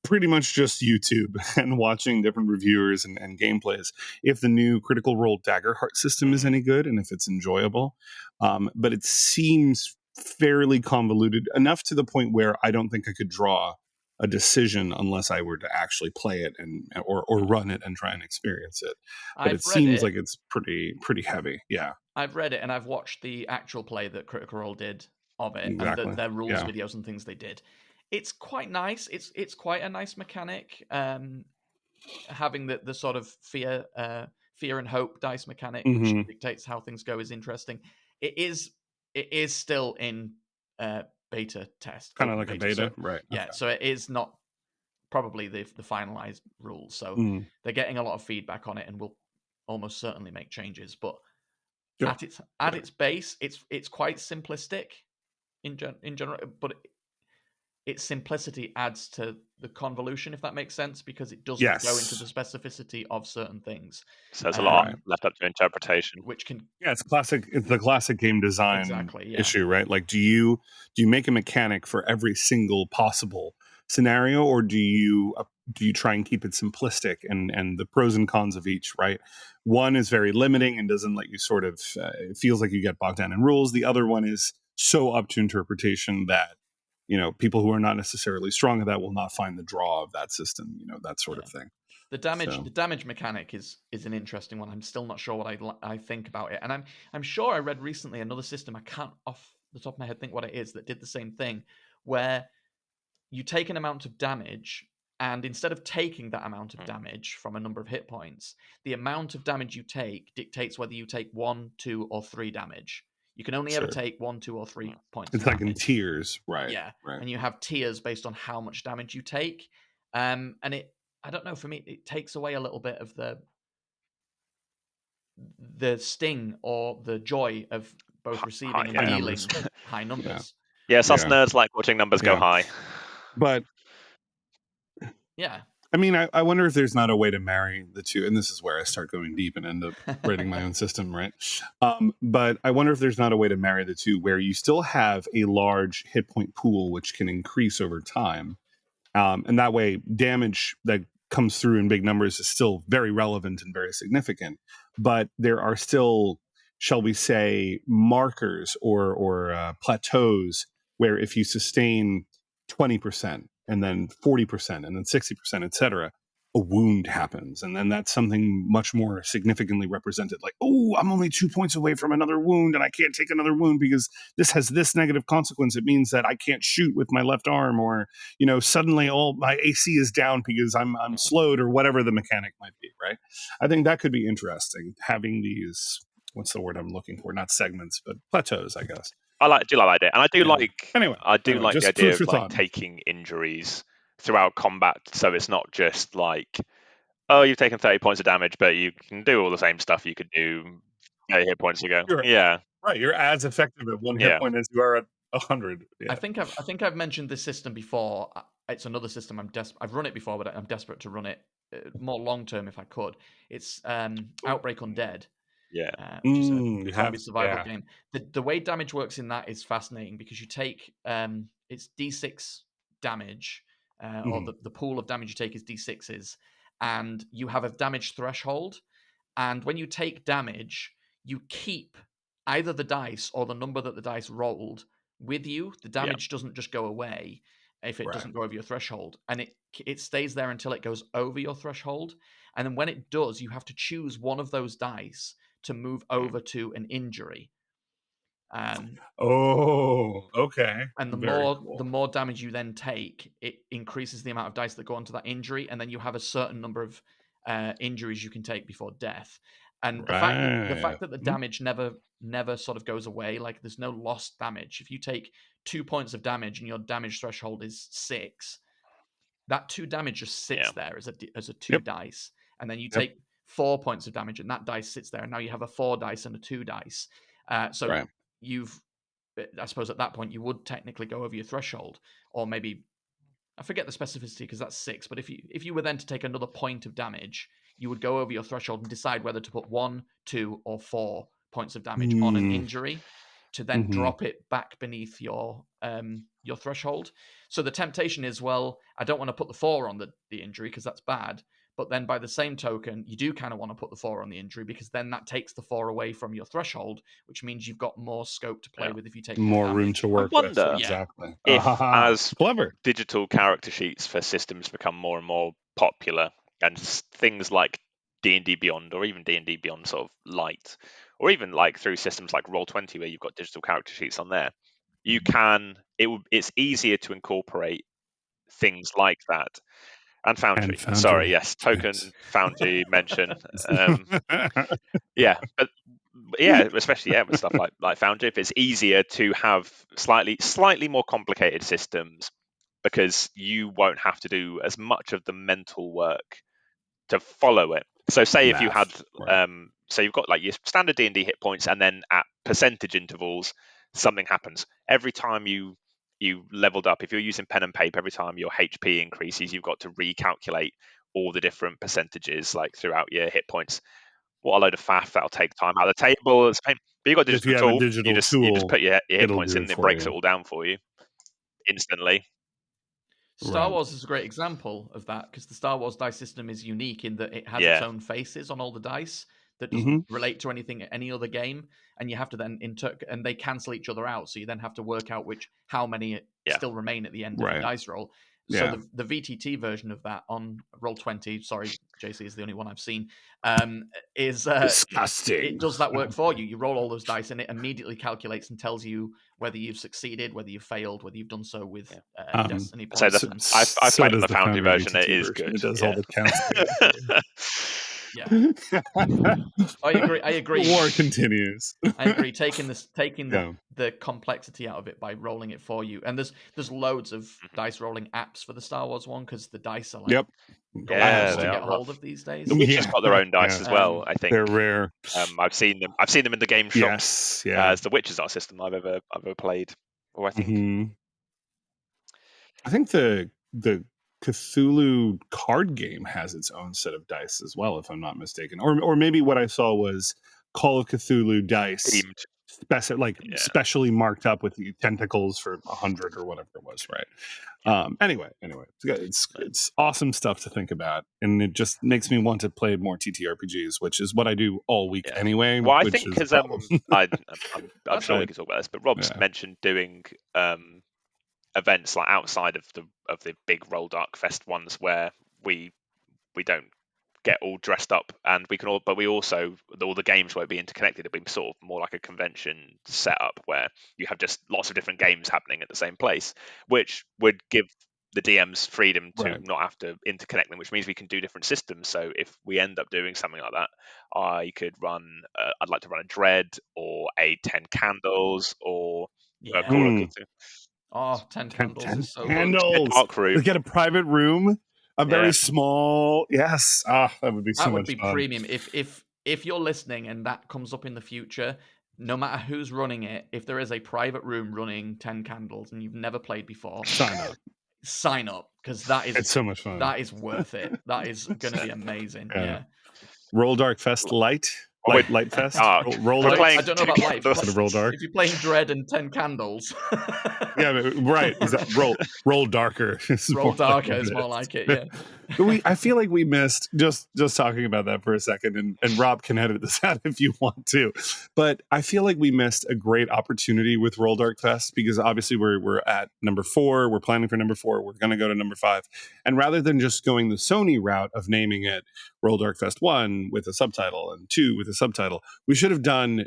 pretty much just YouTube and watching different reviewers and gameplays if the new Critical Role Daggerheart system is any good and if it's enjoyable. But it seems fairly convoluted enough to the point where I don't think I could draw a decision unless I were to actually play it or run it and try and experience it. But it seems like it's pretty heavy. Yeah. I've read it and I've watched the actual play that Critical Role did of it, Exactly. and their rules Yeah. videos and things they did. It's quite nice. It's quite a nice mechanic. Having the sort of fear and hope dice mechanic, which dictates how things go, is interesting. It is still in beta test, Kind of open like a beta, beta, so, right? yeah, Okay. so it is not probably the finalized rules. So they're getting a lot of feedback on it, and will almost certainly make changes. But Good. at its base, it's quite simplistic in general, but its simplicity adds to the convolution, if that makes sense, because it doesn't go into the specificity of certain things. So there's a lot Right. left up to interpretation. Which can it's classic. It's the classic game design exactly, yeah. issue, right? Like, do you make a mechanic for every single possible scenario, or do you try and keep it simplistic and the pros and cons of each, right? One is very limiting and doesn't let you sort of it feels like you get bogged down in rules. The other one is so up to interpretation that people who are not necessarily strong at that will not find the draw of that system, that sort of thing. The damage mechanic is an interesting one. I'm still not sure what I think about it, and I'm sure I read recently another system. I can't off the top of my head think what it is that did the same thing, where you take an amount of damage, and instead of taking that amount of damage from a number of hit points, the amount of damage you take dictates whether you take 1, 2, or 3 damage. You can only ever take 1, 2, or 3 points. It's of like damage. in tiers, right? Yeah, right. And you have tiers based on how much damage you take. And I don't know, for me, it takes away a little bit of the sting or the joy of both receiving and dealing high numbers. Yes, us nerds like watching numbers go high. But yeah. I mean, I wonder if there's not a way to marry the two, and this is where I start going deep and end up writing my own system, right? But I wonder if there's not a way to marry the two where you still have a large hit point pool, which can increase over time. And that way, damage that comes through in big numbers is still very relevant and very significant. But there are still, shall we say, markers or plateaus where if you sustain 20% and then 40% and then 60%, et cetera, a wound happens. And then that's something much more significantly represented. Like, oh, I'm only 2 points away from another wound and I can't take another wound because this has this negative consequence. It means that I can't shoot with my left arm, or, suddenly all my AC is down because I'm slowed, or whatever the mechanic might be, right? I think that could be interesting, having these, what's the word I'm looking for? Not segments, but plateaus, I guess. I do like that idea. And I do like the idea of like taking injuries throughout combat, so it's not just like, oh, you've taken 30 points of damage, but you can do all the same stuff you could do 30 hit points ago. Right, you're as effective at one hit point as you are at 100. I think I've mentioned this system before. It's another system I've run it before, but I'm desperate to run it more long term if I could. It's Outbreak Undead. Which is a zombie survival game. The way damage works in that is fascinating, because you take it's D6 damage, or the pool of damage you take is D6s, and you have a damage threshold. And when you take damage, you keep either the dice or the number that the dice rolled with you. The damage doesn't just go away if it doesn't go over your threshold, and it stays there until it goes over your threshold. And then when it does, you have to choose one of those dice to move over to an injury. Okay. And the more damage you then take, it increases the amount of dice that go onto that injury, and then you have a certain number of injuries you can take before death. And the fact that the damage never sort of goes away, like there's no lost damage. If you take 2 points of damage and your damage threshold is 6, that 2 damage just sits there as a 2 dice, and then you take 4 points of damage and that dice sits there, and now you have a 4 dice and a 2 dice. So you've, I suppose at that point you would technically go over your threshold, or maybe I forget the specificity because that's 6. But if you were then to take another point of damage, you would go over your threshold and decide whether to put 1, 2, or 4 points of damage on an injury, to then drop it back beneath your threshold. So the temptation is, well, I don't want to put the 4 on the injury because that's bad. But then by the same token, you do kind of want to put the 4 on the injury, because then that takes the 4 away from your threshold, which means you've got more scope to play with if you take more room to work with. Exactly. If as clever digital character sheets for systems become more and more popular, and things like D&D Beyond, or even D&D Beyond sort of Light, or even like through systems like Roll20 where you've got digital character sheets on there, you can. It's easier to incorporate things like that. And Foundry. Sorry, yes, Token Foundry mention. Yeah, but yeah, especially with stuff like Foundry, if it's easier to have slightly more complicated systems because you won't have to do as much of the mental work to follow it. So say if you had so you've got like your standard D&D hit points, and then at percentage intervals something happens every time you leveled up. If you're using pen and paper, every time your HP increases, you've got to recalculate all the different percentages like throughout your hit points. What a load of faff. That'll take time out of the table. It's a pain. But you've got a digital tool. You just put your hit points in, and it breaks it all down for you instantly. Star Wars is a great example of that, because the Star Wars dice system is unique in that it has its own faces on all the dice that doesn't relate to any other game, and you have to then and they cancel each other out, so you then have to work out how many still remain at the end of the dice roll. So the VTT version of that on Roll20, sorry, JC is the only one I've seen, is disgusting. It does that work for you. You roll all those dice, and it immediately calculates and tells you whether you've succeeded, whether you've failed, whether you've done so with Destiny points. So I've played the Foundry version. It is good. It does all the counts. Yeah, I agree. The war continues. I agree. Taking the complexity out of it by rolling it for you, and there's loads of dice rolling apps for the Star Wars one, because the dice are like to get hold of these days. The Witcher's got their own dice as well. I think they're rare. I've seen them in the game shops. Yes, it's the Witcher's art system I've ever played. Or I think the Cthulhu card game has its own set of dice as well, if I'm not mistaken. Or maybe what I saw was Call of Cthulhu dice, specially marked up with the tentacles for 100 or whatever it was, right? Anyway, it's awesome stuff to think about, and it just makes me want to play more TTRPGs, which is what I do all week anyway. Well, I think because I'm sure we can talk about this, but Rob's mentioned doing events like outside of the big Rolldark Fest ones where we don't get all dressed up, and we also all the games won't be interconnected. It'll be sort of more like a convention setup where you have just lots of different games happening at the same place, which would give the DMs freedom to not have to interconnect them, which means we can do different systems. So if we end up doing something like that, I'd like to run a Dread or a 10 Candles or a Call of Cthulhu. Oh, 10 Candles is so good. Dark room. Get a private room, a very small. Yes, that would be so much fun. That would be premium. If you're listening and that comes up in the future, no matter who's running it, if there is a private room running 10 Candles and you've never played before, sign up, because it's so much fun. That is worth it. That is going to be amazing. Yeah. Rolldark Fest Light Fest. Roll I don't know about light. Rolldark. If you're playing Dread and 10 Candles. Right. Is that roll darker? Roll darker is more like it. Yeah. I feel like we missed just talking about that for a second, and Rob can edit this out if you want to. But I feel like we missed a great opportunity with Rolldark Fest, because obviously we're at number 4. We're planning for number 4. We're going to go to number 5, and rather than just going the Sony route of naming it Rolldark Fest 1 with a subtitle and 2 with a subtitle, we should have done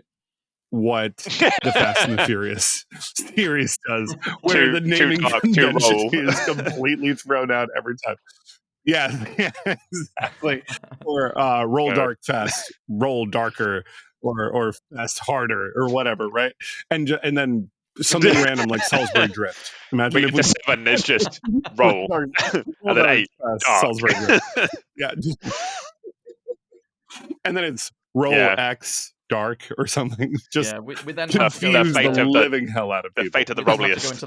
what the Fast and the Furious series does, where the naming convention is completely thrown out every time. Yeah, exactly. Or Rolldark Fest, Roll Darker, or Fest Harder, or whatever, right? And then something random like Salisbury Drift. Imagine if the 7 is just roll, and then 8 Salisbury Drift. Yeah, and then it's Roll X Dark or something. Just we then confuse the living hell out of people. The fate of the Rolliest.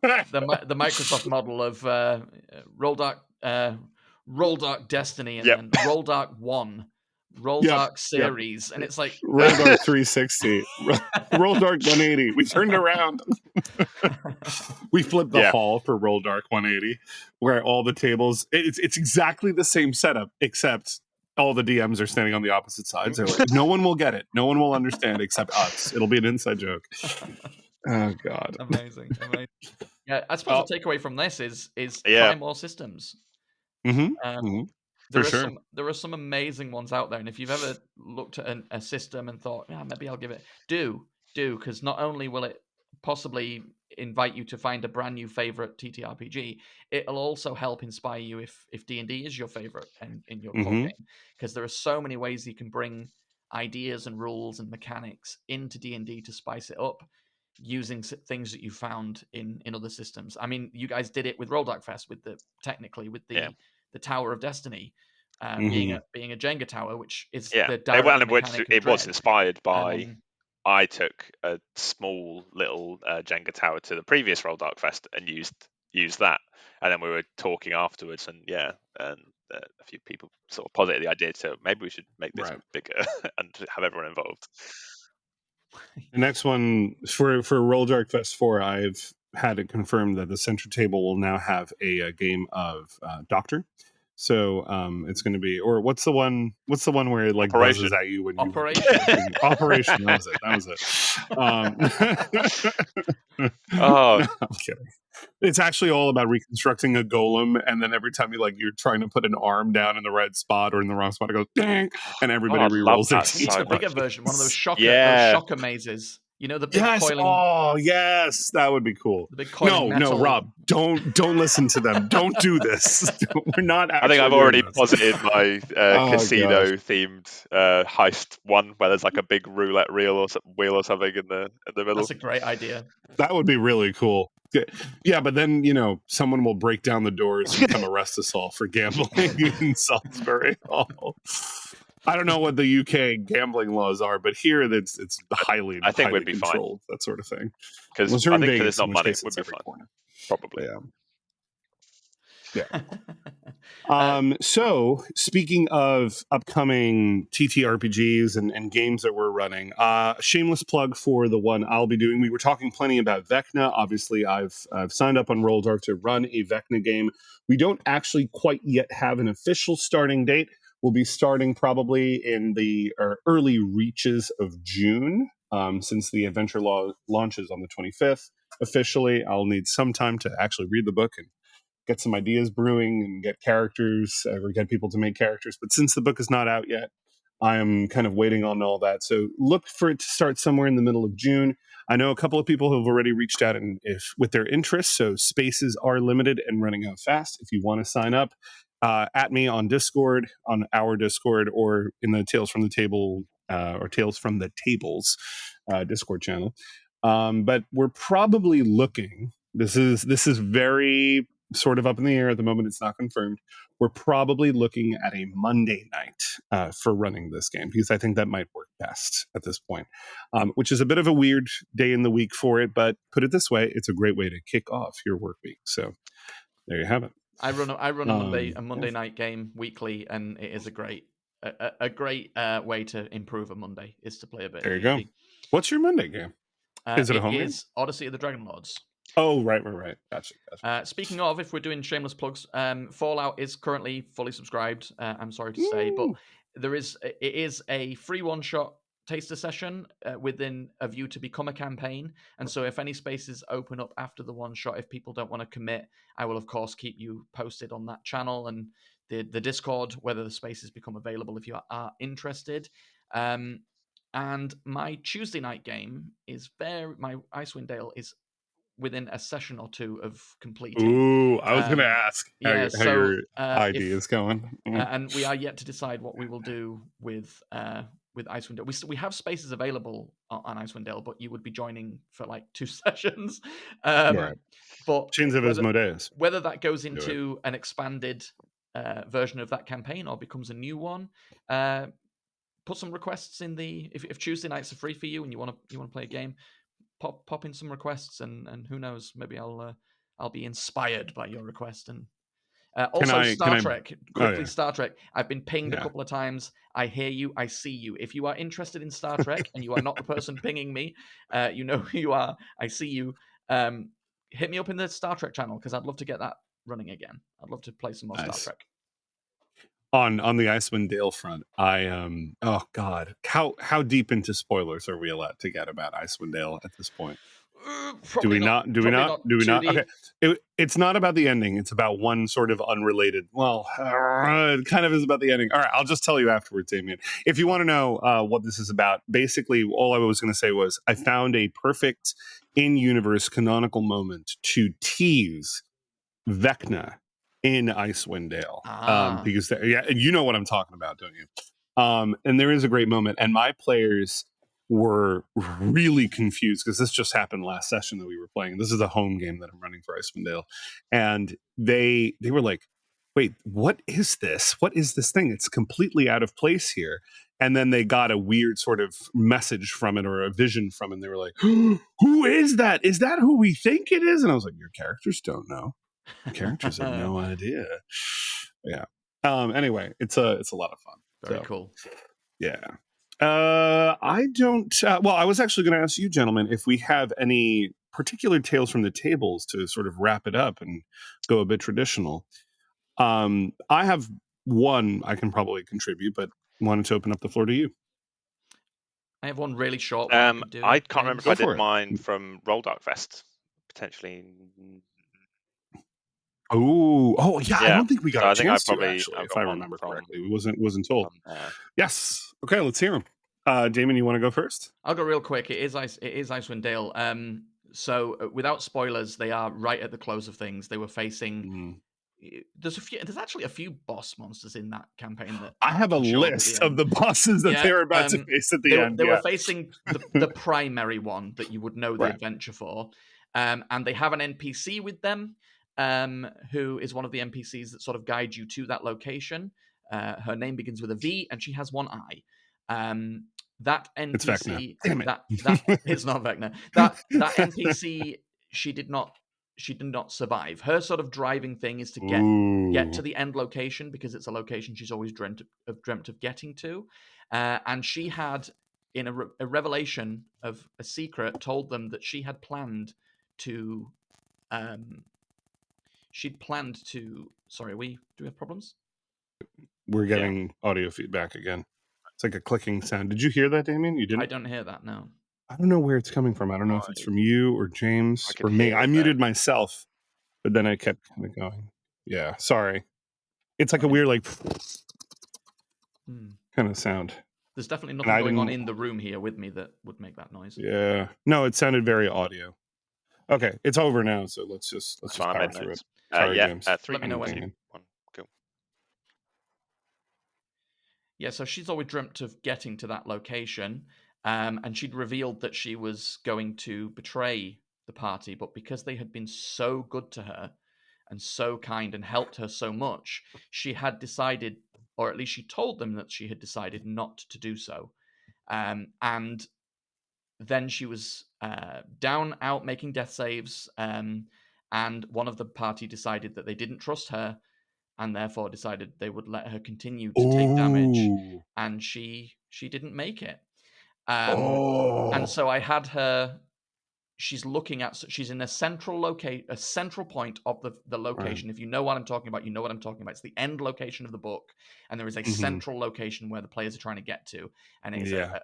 The Microsoft model of Rolldark Destiny, and then Rolldark 1, Rolldark series, and it's like Rolldark 360, Rolldark 180. We turned around. We flipped the hall for Rolldark 180, where all the tables. It's exactly the same setup, except all the DMs are standing on the opposite sides. They're like, no one will get it. No one will understand except us. It'll be an inside joke. Oh God! Amazing. Yeah, I suppose the takeaway from this is try more systems. There are some amazing ones out there, and if you've ever looked at a system and thought, yeah, maybe I'll give it, do because not only will it possibly invite you to find a brand new favorite TTRPG, it'll also help inspire you if D&D is your favorite in your core game, because there are so many ways you can bring ideas and rules and mechanics into D&D to spice it up using things that you found in other systems. I mean, you guys did it with Rolldark Fest with the Tower of Destiny being a Jenga tower, which is the direct mechanic. It was inspired by. I took a small little Jenga tower to the previous Rolldark Fest and used that, and then we were talking afterwards, and a few people sort of posited the idea to maybe we should make this bigger and have everyone involved. The next one for Rolldark Fest 4, I've had it confirmed that the center table will now have a game of Doctor. So it's going to be, or what's the one where it like buzzes at you when you Operation. That was it. No, I'm kidding. It's actually all about reconstructing a golem, and then every time you're trying to put an arm down in the right spot or in the wrong spot, it goes dang, and everybody re-rolls it. We need the bigger version, one of those shocker mazes. You know, the big coiling. Oh yes, that would be cool. The big coiling metal. No, Rob, don't listen to them. Don't do this. We're not. I think I've already posited my casino-themed heist one, where there's like a big roulette wheel or something in the middle. That's a great idea. That would be really cool. Yeah, but then someone will break down the doors and come arrest us all for gambling in Salisbury Hall. I don't know what the UK gambling laws are, but here it's highly we'd be controlled, fine. that sort of thing. Because I think there's not money, it would be fine. Corner. Probably. Yeah. So speaking of upcoming TTRPGs and games that we're running, shameless plug for the one I'll be doing. We were talking plenty about Vecna. Obviously, I've signed up on Rolldark to run a Vecna game. We don't actually quite yet have an official starting date. We'll be starting probably in the early reaches of June, since the adventure launches on the 25th. Officially, I'll need some time to actually read the book and get some ideas brewing and get characters or get people to make characters. But since the book is not out yet, I am kind of waiting on all that. So look for it to start somewhere in the middle of June. I know a couple of people who have already reached out with their interests. So spaces are limited and running out fast. If you want to sign up, at me on Discord, on our Discord, or in the Tales from the Table or Tales from the Tables Discord channel. But we're probably looking. This is very sort of up in the air at the moment. It's not confirmed. We're probably looking at a Monday night for running this game, because I think that might work best at this point, which is a bit of a weird day in the week for it. But put it this way, it's a great way to kick off your work week. So there you have it. I run a Monday night game weekly, and it is a great way to improve a Monday is to play a bit. There you go. What's your Monday game? Is it a home game? Is Odyssey of the Dragon Lords. Oh, right. Gotcha. Speaking of, if we're doing shameless plugs, Fallout is currently fully subscribed. I'm sorry to say, but it is a free one-shot taster session within a view to become a campaign. And so if any spaces open up after the one-shot, if people don't want to commit, I will, of course, keep you posted on that channel and the Discord, whether the spaces become available if you are interested. And my Tuesday night game is my Icewind Dale is within a session or two of completing. Ooh, I was going to ask how your idea is going. And we are yet to decide what we will do with Icewind Dale. We have spaces available on Icewind Dale, but you would be joining for like 2 sessions. Right. But Chains of Asmodeus. Whether that goes into an expanded version of that campaign or becomes a new one, put some requests in the. If Tuesday nights are free for you and you want to play a game, pop in some requests, and who knows, maybe I'll be inspired by your request. And also Star Trek. Star Trek. I've been pinged a couple of times. I hear you. I see you. If you are interested in Star Trek and you are not the person pinging me, you know who you are. I see you. Hit me up in the Star Trek channel, because I'd love to get that running again. I'd love to play some more Star Trek. On the Icewind Dale front, oh God, how deep into spoilers are we allowed to get about Icewind Dale at this point? Do we not? Okay. It's not about the ending. It's about one sort of unrelated. Well, it kind of is about the ending. All right, I'll just tell you afterwards, Damien. If you want to know what this is about, basically, all I was going to say was I found a perfect in-universe canonical moment to tease Vecna in Icewind Dale, because you know what I'm talking about, don't you? And there is a great moment, and my players were really confused because this just happened last session that we were playing. This is a home game that I'm running for Icewind Dale, and they were like, "Wait, what is this? What is this thing? It's completely out of place here." And then they got a weird sort of message from it or a vision from it. And they were like, "Who is that? Is that who we think it is?" And I was like, "Your characters don't know. Characters have no idea." Yeah. Anyway, it's a lot of fun. Very cool. Yeah. I don't. Well, I was actually going to ask you, gentlemen, if we have any particular tales from the tables to sort of wrap it up and go a bit traditional. I have one I can probably contribute, but wanted to open up the floor to you. I have one really short one. I can't remember if I did mine from Rolldark Fest. Potentially. Oh, yeah. I don't think we got a chance to, actually, if I remember correctly. We wasn't told. Yes. Okay, let's hear them. Damien, you want to go first? I'll go real quick. It is Icewind Dale. So without spoilers, they are right at the close of things. They were facing. There's actually a few boss monsters in that campaign. That I have a list of the bosses that they're about to face at the end. They were facing the primary one that you would know the adventure for, and they have an NPC with them, who is one of the NPCs that sort of guide you to that location. Her name begins with a V, and she has one eye. That NPC, that it's not Vecna. That NPC, she did not survive. Her sort of driving thing is to get to the end location because it's a location she's always dreamt of getting to, and she had in a revelation of a secret told them that she had planned to. She'd planned to. Sorry, do we have problems? We're getting audio feedback again. It's like a clicking sound. Did you hear that, Damien? You didn't? I don't hear that, no. I don't know where it's coming from. I don't know if it's from you or James or me. I muted myself, but then I kept kind of going. Yeah, sorry. It's like a weird, like, kind of sound. There's definitely nothing going on in the room here with me that would make that noise. Yeah. No, it sounded very audio. Okay, it's over now, so let's just power through it. Sorry, James. 3 Let me know when. Go. Yeah, so she's always dreamt of getting to that location, and she'd revealed that she was going to betray the party, but because they had been so good to her and so kind and helped her so much, she had decided, or at least she told them that she had decided not to do so. And then she was down, out, making death saves, and one of the party decided that they didn't trust her, and therefore decided they would let her continue to take damage, and she didn't make it. And so I had her. She's in a central point of the location. Right. If you know what I'm talking about, you know what I'm talking about. It's the end location of the book, and there is a central location where the players are trying to get to, and it's a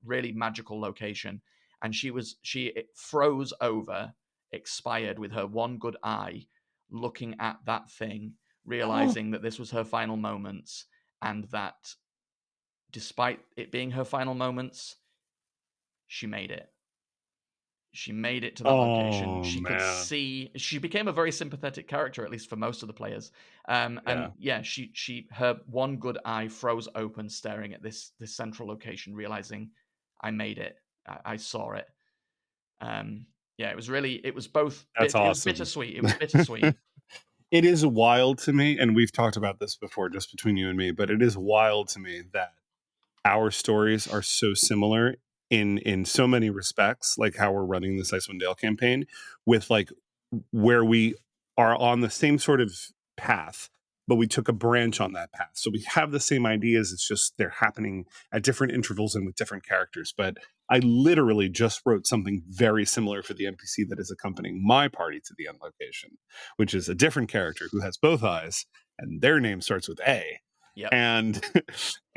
really magical location. And it froze over, expired with her one good eye, looking at that thing, realizing that this was her final moments, and that despite it being her final moments, she made it. She made it to that location. She could see. She became a very sympathetic character, at least for most of the players. And her one good eye froze open, staring at this central location, realizing, I made it. I saw it. It was both. That's awesome. It was bittersweet. It was bittersweet. It is wild to me, and we've talked about this before, just between you and me. But it is wild to me that our stories are so similar in so many respects, like how we're running this Icewind Dale campaign, with like where we are on the same sort of path, but we took a branch on that path. So we have the same ideas. It's just they're happening at different intervals and with different characters. But I literally just wrote something very similar for the NPC that is accompanying my party to the end location, which is a different character who has both eyes, and their name starts with A. Yep.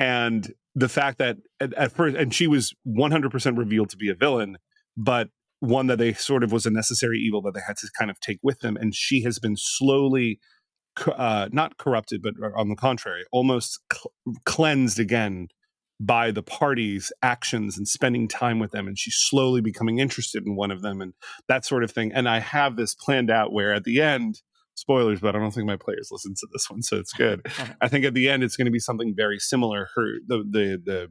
And the fact that at first, and she was 100% revealed to be a villain, but one that they sort of was a necessary evil that they had to kind of take with them, and she has been slowly not corrupted, but on the contrary, almost cleansed again by the party's actions and spending time with them, and she's slowly becoming interested in one of them and that sort of thing. And I have this planned out where at the end, spoilers, but I don't think my players listen to this one, so it's good. I think at the end it's going to be something very similar. The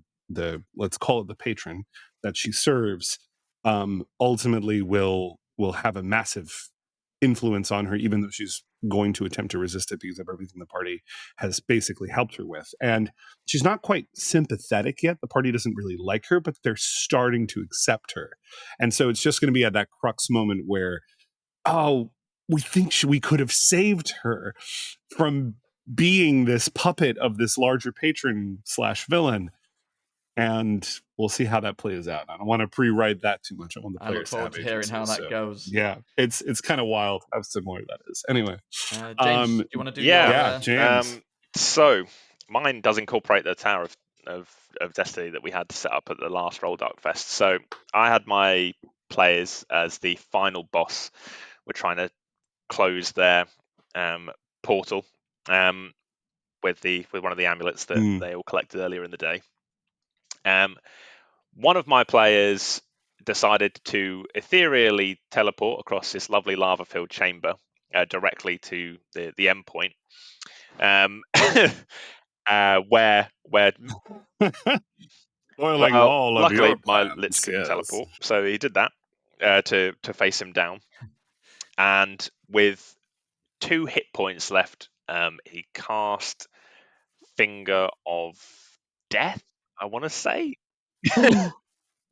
let's call it the patron that she serves ultimately will have a massive influence on her, even though she's going to attempt to resist it because of everything the party has basically helped her with. And she's not quite sympathetic yet. The party doesn't really like her, but they're starting to accept her. And so it's just going to be at that crux moment where, oh, we think we could have saved her from being this puppet of this larger patron / villain. And we'll see how that plays out. I don't want to pre-write that too much. I want the players I look forward to hearing how that goes. Yeah, it's kind of wild how similar that is. Anyway, James, do you want to do? James. So mine does incorporate the Tower of Destiny that we had set up at the last Rolldark Fest. So I had my players as the final boss. We're trying to close their portal with one of the amulets that they all collected earlier in the day. One of my players decided to ethereally teleport across this lovely lava-filled chamber directly to the endpoint, where spoiling all of luckily your plans. my Lich couldn't teleport, so he did that to face him down, and with 2 hit points left, he cast Finger of Death, I want to say.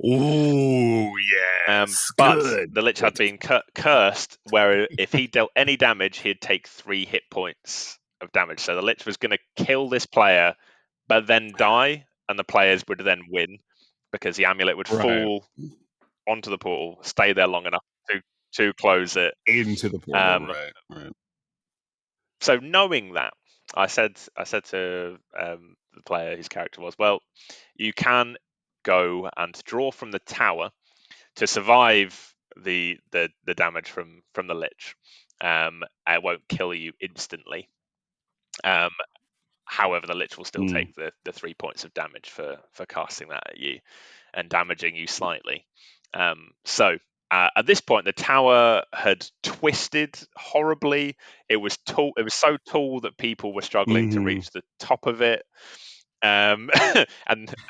Oh, yes. But good. The Lich had been cursed, where if he dealt any damage, he'd take 3 hit points of damage. So the Lich was going to kill this player, but then die, and the players would then win because the amulet would fall onto the portal, stay there long enough to close it into the portal. Right. So knowing that, I said to the player whose character was, well, you can go and draw from the tower to survive the damage from the Lich. It won't kill you instantly. However, the Lich will still take the 3 points of damage for casting that at you and damaging you slightly. So at this point, the tower had twisted horribly. It was tall. It was so tall that people were struggling to reach the top of it. And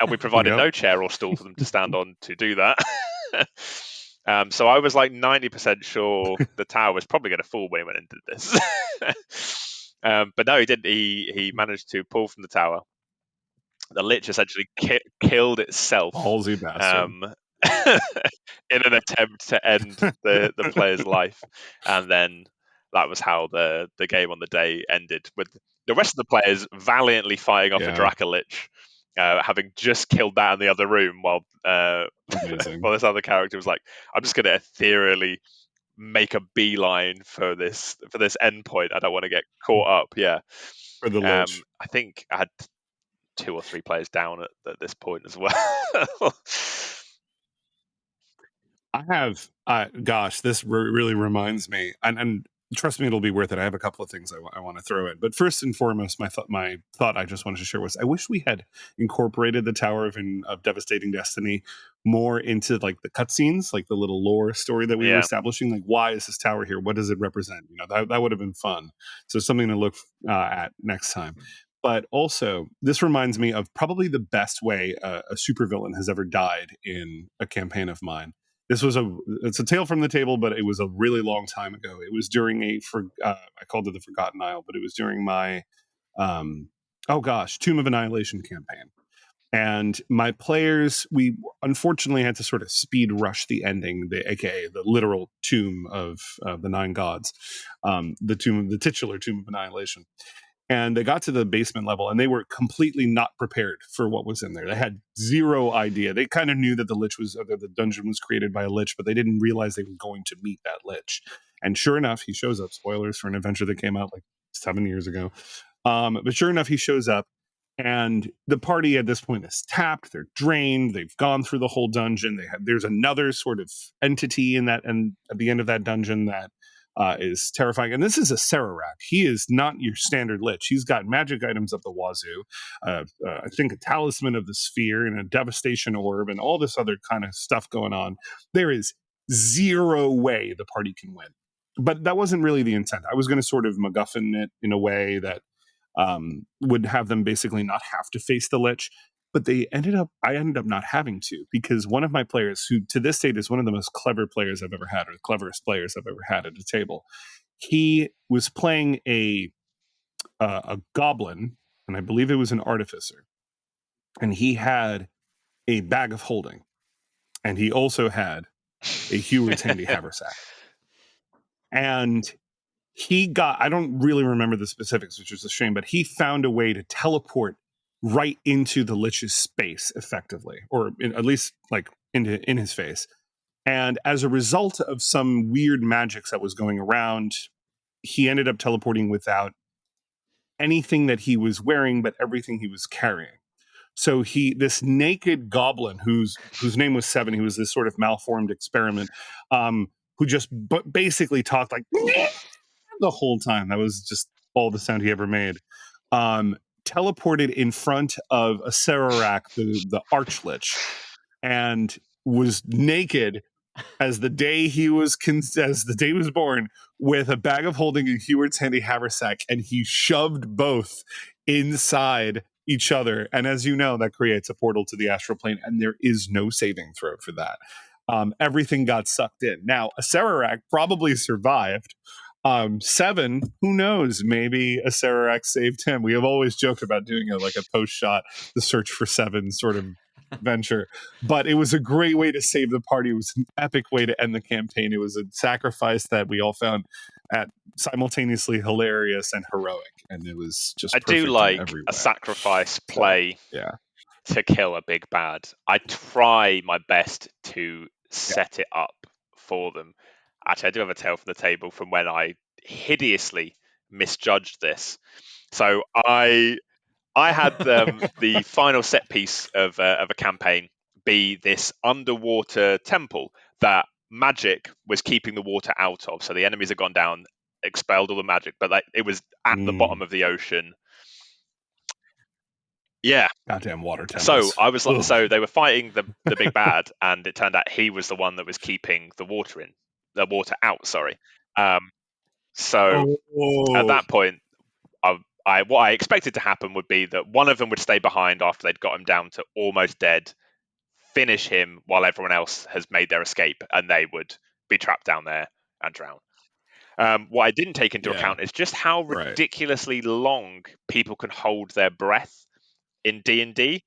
we provided no chair or stool for them to stand on to do that. So I was like 90% sure the tower was probably going to fall when he went and did this. But no, he didn't. He managed to pull from the tower. The Lich essentially killed itself. Ballsy bastard. In an attempt to end the player's life. And then that was how the game on the day ended, with the rest of the players valiantly fighting off a Draka Lich, having just killed that in the other room, while this other character was like, I'm just going to ethereally make a beeline for this endpoint. I don't want to get caught up. Yeah. For the Lich. I think I had 2 or 3 players down at this point as well. I have, gosh, this really reminds me, and trust me, it'll be worth it. I have a couple of things I want to throw in, but first and foremost, my thought I just wanted to share was, I wish we had incorporated the Tower of Devastating Destiny more into like the cutscenes, like the little lore story that we were establishing. Like, why is this tower here? What does it represent? That would have been fun. So something to look at next time. But also, this reminds me of probably the best way a supervillain has ever died in a campaign of mine. It's a tale from the table, but it was a really long time ago. It was during I called it the Forgotten Isle, but it was during my, Tomb of Annihilation campaign. And my players, we unfortunately had to sort of speed rush the ending, aka the literal tomb of the 9 gods, the titular Tomb of Annihilation. And they got to the basement level, and they were completely not prepared for what was in there. They had zero idea. They kind of knew that the dungeon was created by a Lich, but they didn't realize they were going to meet that Lich. And sure enough, he shows up. Spoilers for an adventure that came out like 7 years ago. But sure enough, he shows up, And the party at this point is tapped. They're drained. They've gone through the whole dungeon. There's another sort of entity in that, and at the end of that dungeon that is terrifying. And this is a Sararak. He is not your standard lich. He's got magic items up the wazoo. I think a talisman of the sphere and a devastation orb and all this other kind of stuff going on. There is zero way the party can win. But that wasn't really the intent. I was going to sort of MacGuffin it in a way that would have them basically not have to face the lich, but I ended up not having to, because one of my players, who to this date is one of the most clever players I've ever had, or the cleverest players I've ever had at a table, he was playing a goblin, and I believe it was an artificer, and he had a bag of holding, and he also had a Heward's handy haversack, and I don't really remember the specifics, which is a shame, but he found a way to teleport right into the lich's space effectively, or at least like in his face. And as a result of some weird magics that was going around, he ended up teleporting without anything that he was wearing, but everything he was carrying. So this naked goblin whose name was Seven, he was this sort of malformed experiment, who just basically talked like the whole time. That was just all the sound he ever made. Teleported in front of a Sararak, the Archlich, and was naked as the day was born, with a bag of holding and Heward's handy haversack, and he shoved both inside each other. And as you know, that creates a portal to the astral plane, and there is no saving throw for that. Everything got sucked in. Now, a Sararak probably survived. Seven, who knows? Maybe a Sararak saved him. We have always joked about doing a post shot, the search for Seven sort of venture, but it was a great way to save the party. It was an epic way to end the campaign. It was a sacrifice that we all found simultaneously hilarious and heroic, and it was just I do like a sacrifice play to kill a big bad. I try my best to set it up for them. Actually, I do have a tale from the table from when I hideously misjudged this. So I had the final set piece of a campaign be this underwater temple that magic was keeping the water out of. So the enemies had gone down, expelled all the magic, but it was at the bottom of the ocean. Yeah, goddamn water temples. So I was like, so they were fighting the big bad, and it turned out he was the one that was keeping the water out. Sorry. So at that point, what I expected to happen would be that one of them would stay behind after they'd got him down to almost dead, finish him while everyone else has made their escape, and they would be trapped down there and drown. What I didn't take into account is just how ridiculously long people can hold their breath in D&D,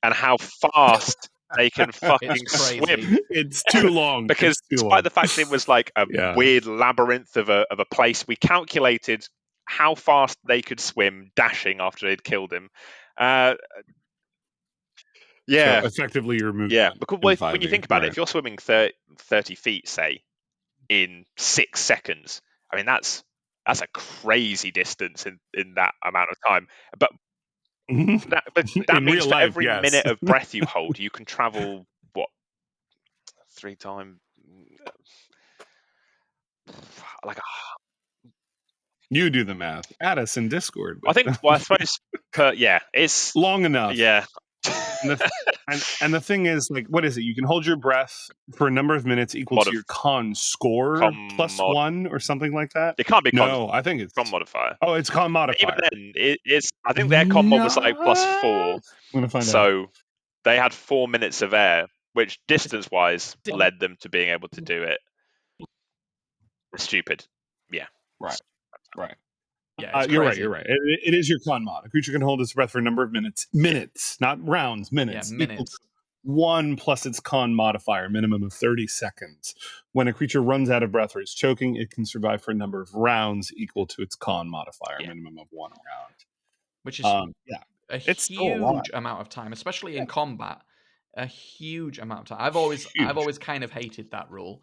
and how fast they can fucking swim. It's too long. Because despite the fact it was like a weird labyrinth of a place, we calculated how fast they could swim dashing after they'd killed him. So effectively you're moving. Yeah, because when you think about it, if you're swimming 30 feet, say, in 6 seconds, I mean, that's a crazy distance in that amount of time. But that means for every minute of breath you hold, you can travel, 3 times? You do the math. Add us in Discord. I think, I suppose, it's long enough. Yeah. And the thing is, what is it? You can hold your breath for a number of minutes equal to your con score plus 1 or something like that. It can't be No, I think it's con modifier. Oh, it's con modifier. But even then, I think their con mod was plus 4. I'm gonna find out. They had 4 minutes of air, which distance-wise led them to being able to do it. It's stupid. Yeah. Right. Yeah, you're right. It is your con mod. A creature can hold its breath for a number of minutes, not rounds, minutes. Yeah, minutes. 1 plus its con modifier, minimum of 30 seconds. When a creature runs out of breath or is choking, it can survive for a number of rounds equal to its con modifier, minimum of 1 round. Which is it's huge amount of time, especially in combat. A huge amount of time. I've always kind of hated that rule.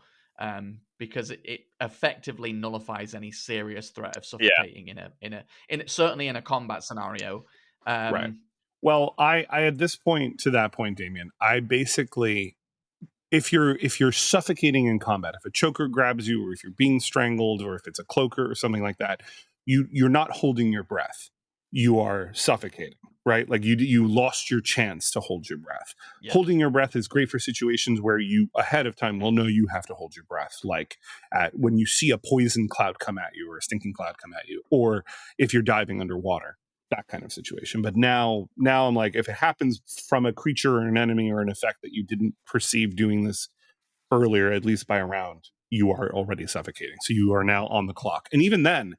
Because it effectively nullifies any serious threat of suffocating in certainly in a combat scenario. Right. Well, I at this point, to that point, Damien, I basically, if you're suffocating in combat, if a choker grabs you, or if you're being strangled, or if it's a cloaker or something like that, you're not holding your breath. You are suffocating, right? Like you lost your chance to hold your breath. Yeah. Holding your breath is great for situations where you ahead of time will know you have to hold your breath, like when you see a poison cloud come at you or a stinking cloud come at you, or if you're diving underwater, that kind of situation. But now I'm like, if it happens from a creature or an enemy or an effect that you didn't perceive doing this earlier, at least by a round, you are already suffocating. So you are now on the clock. And even then,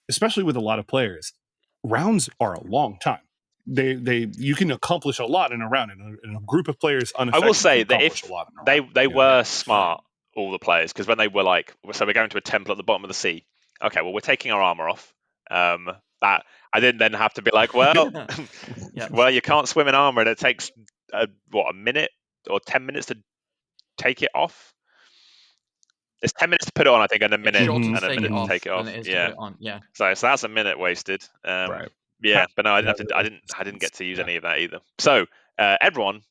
especially with a lot of players, rounds are a long time. You can accomplish a lot in a round. In a group of players, unaffected, I will say you that accomplish if a lot in a they round. they Yeah. were smart, all the players, because when they were like, so we're going to a temple at the bottom of the sea. Okay, well, we're taking our armor off. That I didn't then have to be like, well, Yeah. well, you can't swim in armor, and it takes a minute or 10 minutes to take it off. It's 10 minutes to put it on, I think, and a It's minute shorter to and a take minute it to off take it off. than it is to Yeah, put it on. Yeah. so that's a minute wasted. Right. Yeah, but no, I didn't get to use any of that either. So everyone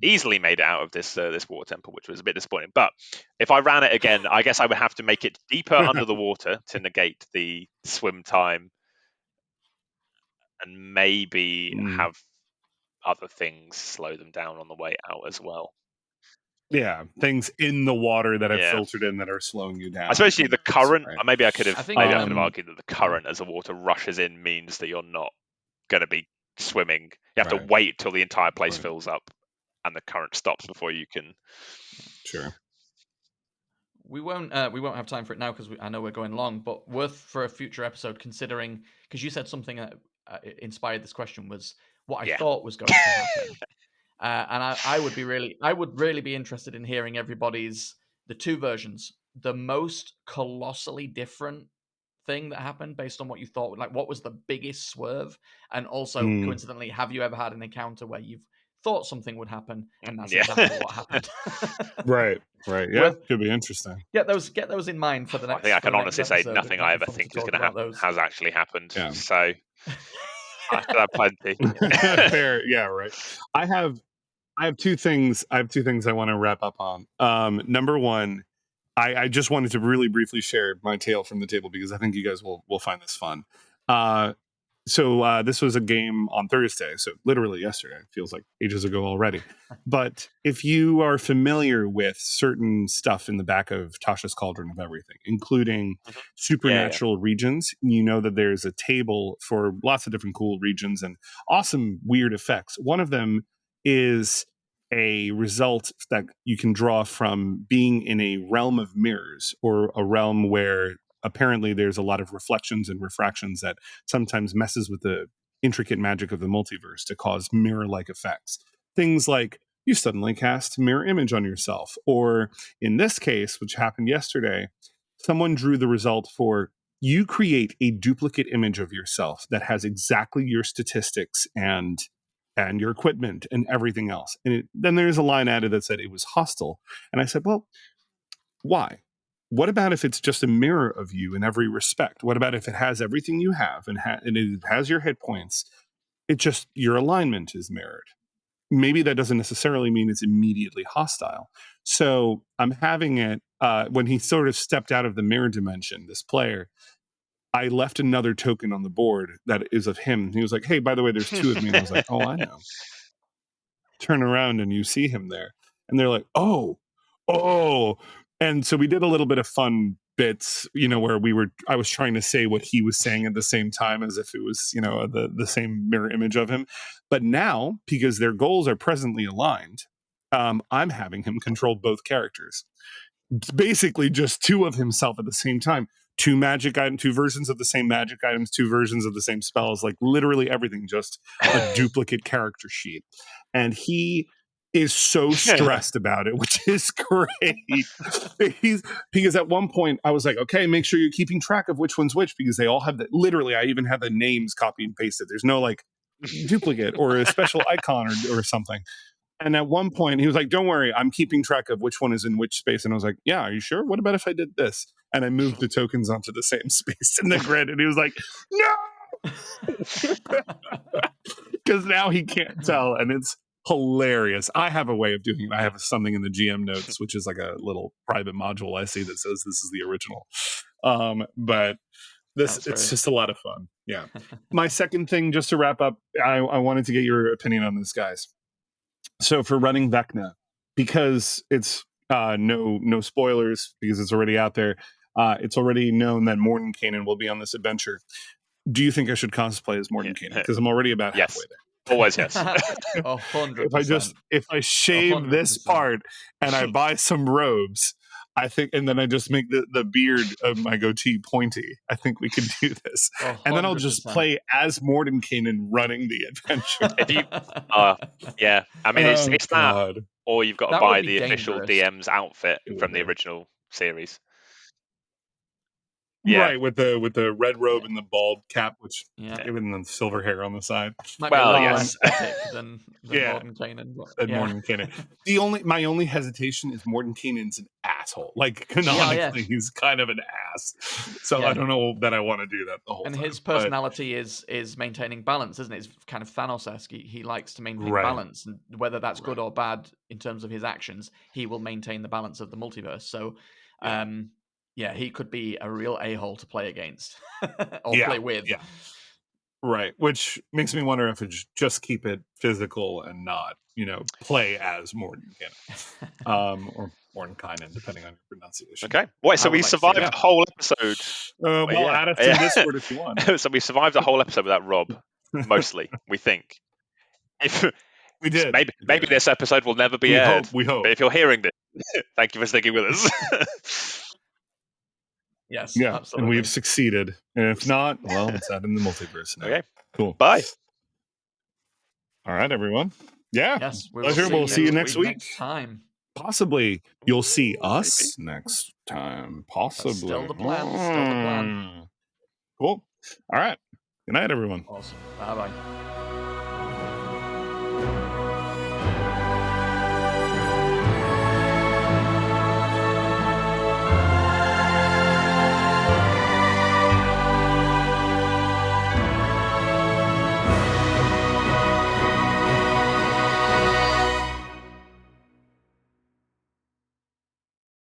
easily made it out of this water temple, which was a bit disappointing. But if I ran it again, I guess I would have to make it deeper under the water to negate the swim time, and maybe have other things slow them down on the way out as well. Yeah, things in the water that have Yeah. filtered in that are slowing you down. Especially the current. Right. Maybe I could have. I think, Maybe I could have argued that the current as the water rushes in means that you're not going to be swimming. You have to Right. wait till the entire place Right. fills up and the current stops before you can. Sure. We won't have time for it now because I know we're going long, but worth for a future episode considering, because you said something that inspired this question was what I thought was going to happen. And I would really be interested in hearing the two versions, the most colossally different thing that happened based on what you thought, like what was the biggest swerve, and also coincidentally, have you ever had an encounter where you've thought something would happen and that's exactly what happened? Right. Yeah, could be interesting. Get those in mind for the next. I think I can honestly say episode. nothing I ever think is going to happen has actually happened. Yeah. So I still have plenty. Fair. Yeah. Right. I have two things. I want to wrap up on. Number one, I just wanted to really briefly share my tale from the table because I think you guys will find this fun. So this was a game on Thursday, so literally yesterday. It feels like ages ago already. But if you are familiar with certain stuff in the back of Tasha's Cauldron of Everything, including supernatural regions, you know that there's a table for lots of different cool regions and awesome weird effects. One of them is a result that you can draw from being in a realm of mirrors, or a realm where apparently there's a lot of reflections and refractions that sometimes messes with the intricate magic of the multiverse to cause mirror-like effects. Things like you suddenly cast mirror image on yourself, or in this case, which happened yesterday, someone drew the result for you create a duplicate image of yourself that has exactly your statistics and your equipment and everything else. And then there's a line added that said it was hostile. And I said, well, why? What about if it's just a mirror of you in every respect? What about if it has everything you have and it has your hit points? It just, your alignment is mirrored. Maybe that doesn't necessarily mean it's immediately hostile. So I'm having it, when he sort of stepped out of the mirror dimension, this player, I left another token on the board that is of him. He was like, hey, by the way, there's two of me. And I was like, oh, I know. Turn around and you see him there. And they're like, oh. And so we did a little bit of fun bits, where I was trying to say what he was saying at the same time as if it was, the same mirror image of him. But now, because their goals are presently aligned, I'm having him control both characters. It's basically just two of himself at the same time. Two versions of the same magic items, two versions of the same spells, like literally everything, just a duplicate character sheet. And he is so stressed about it, which is great. Because at one point I was like, okay, make sure you're keeping track of which one's which, because they all have that. Literally, I even have the names copy and pasted. There's no like duplicate or a special icon or something. And at one point he was like, don't worry, I'm keeping track of which one is in which space. And I was like, yeah, are you sure? What about if I did this? And I moved the tokens onto the same space in the grid. And he was like, no. because now he can't tell, and it's hilarious. I have a way of doing it. I have something in the GM notes, which is like a little private module I see that says this is the original. But it's just a lot of fun. Yeah. My second thing, just to wrap up, I wanted to get your opinion on this, guys. So for running Vecna, because it's no spoilers, because it's already out there. It's already known that Mordenkainen will be on this adventure. Do you think I should cosplay as Mordenkainen? Because I'm already about halfway there. Always yes. 100%. If I shave 100%. This part and I buy some robes, I think, and then I just make the beard of my goatee pointy, I think we could do this. 100%. And then I'll just play as Mordenkainen running the adventure. If you, yeah, I mean, it's that, or you've got to buy the official DM's outfit from the original series. Yeah. Right, with the red robe and the bald cap, which even the silver hair on the side. Might be less epic than Mordenkainen. Mordenkainen. My only hesitation is Mordenkainen's an asshole. Like canonically, he's kind of an ass. So I don't know that I want to do that the whole time. And his personality is maintaining balance, isn't it? It's kind of Thanos-esque. He likes to maintain balance, and whether that's good or bad in terms of his actions, he will maintain the balance of the multiverse. So. Yeah, he could be a real a-hole to play against or play with. Yeah. Right, which makes me wonder if it's just keep it physical and not, play as Mordenkainen. Or Mordenkainen, depending on your pronunciation. Okay. Wait, so we survived a whole episode. Add us in Discord if you want. So we survived a whole episode without Rob, mostly, we think. If we did. Maybe this episode will never be aired. We hope. But if you're hearing this, thank you for sticking with us. Yes, absolutely. And we've succeeded. And if not, well, it's out in the multiverse now. Okay, cool. Bye. All right, everyone. Yeah. Yes, pleasure. We'll see you next week. Next time. Possibly you'll see us next time. Possibly. That's still the plan. Cool. All right. Good night, everyone. Awesome. Bye-bye.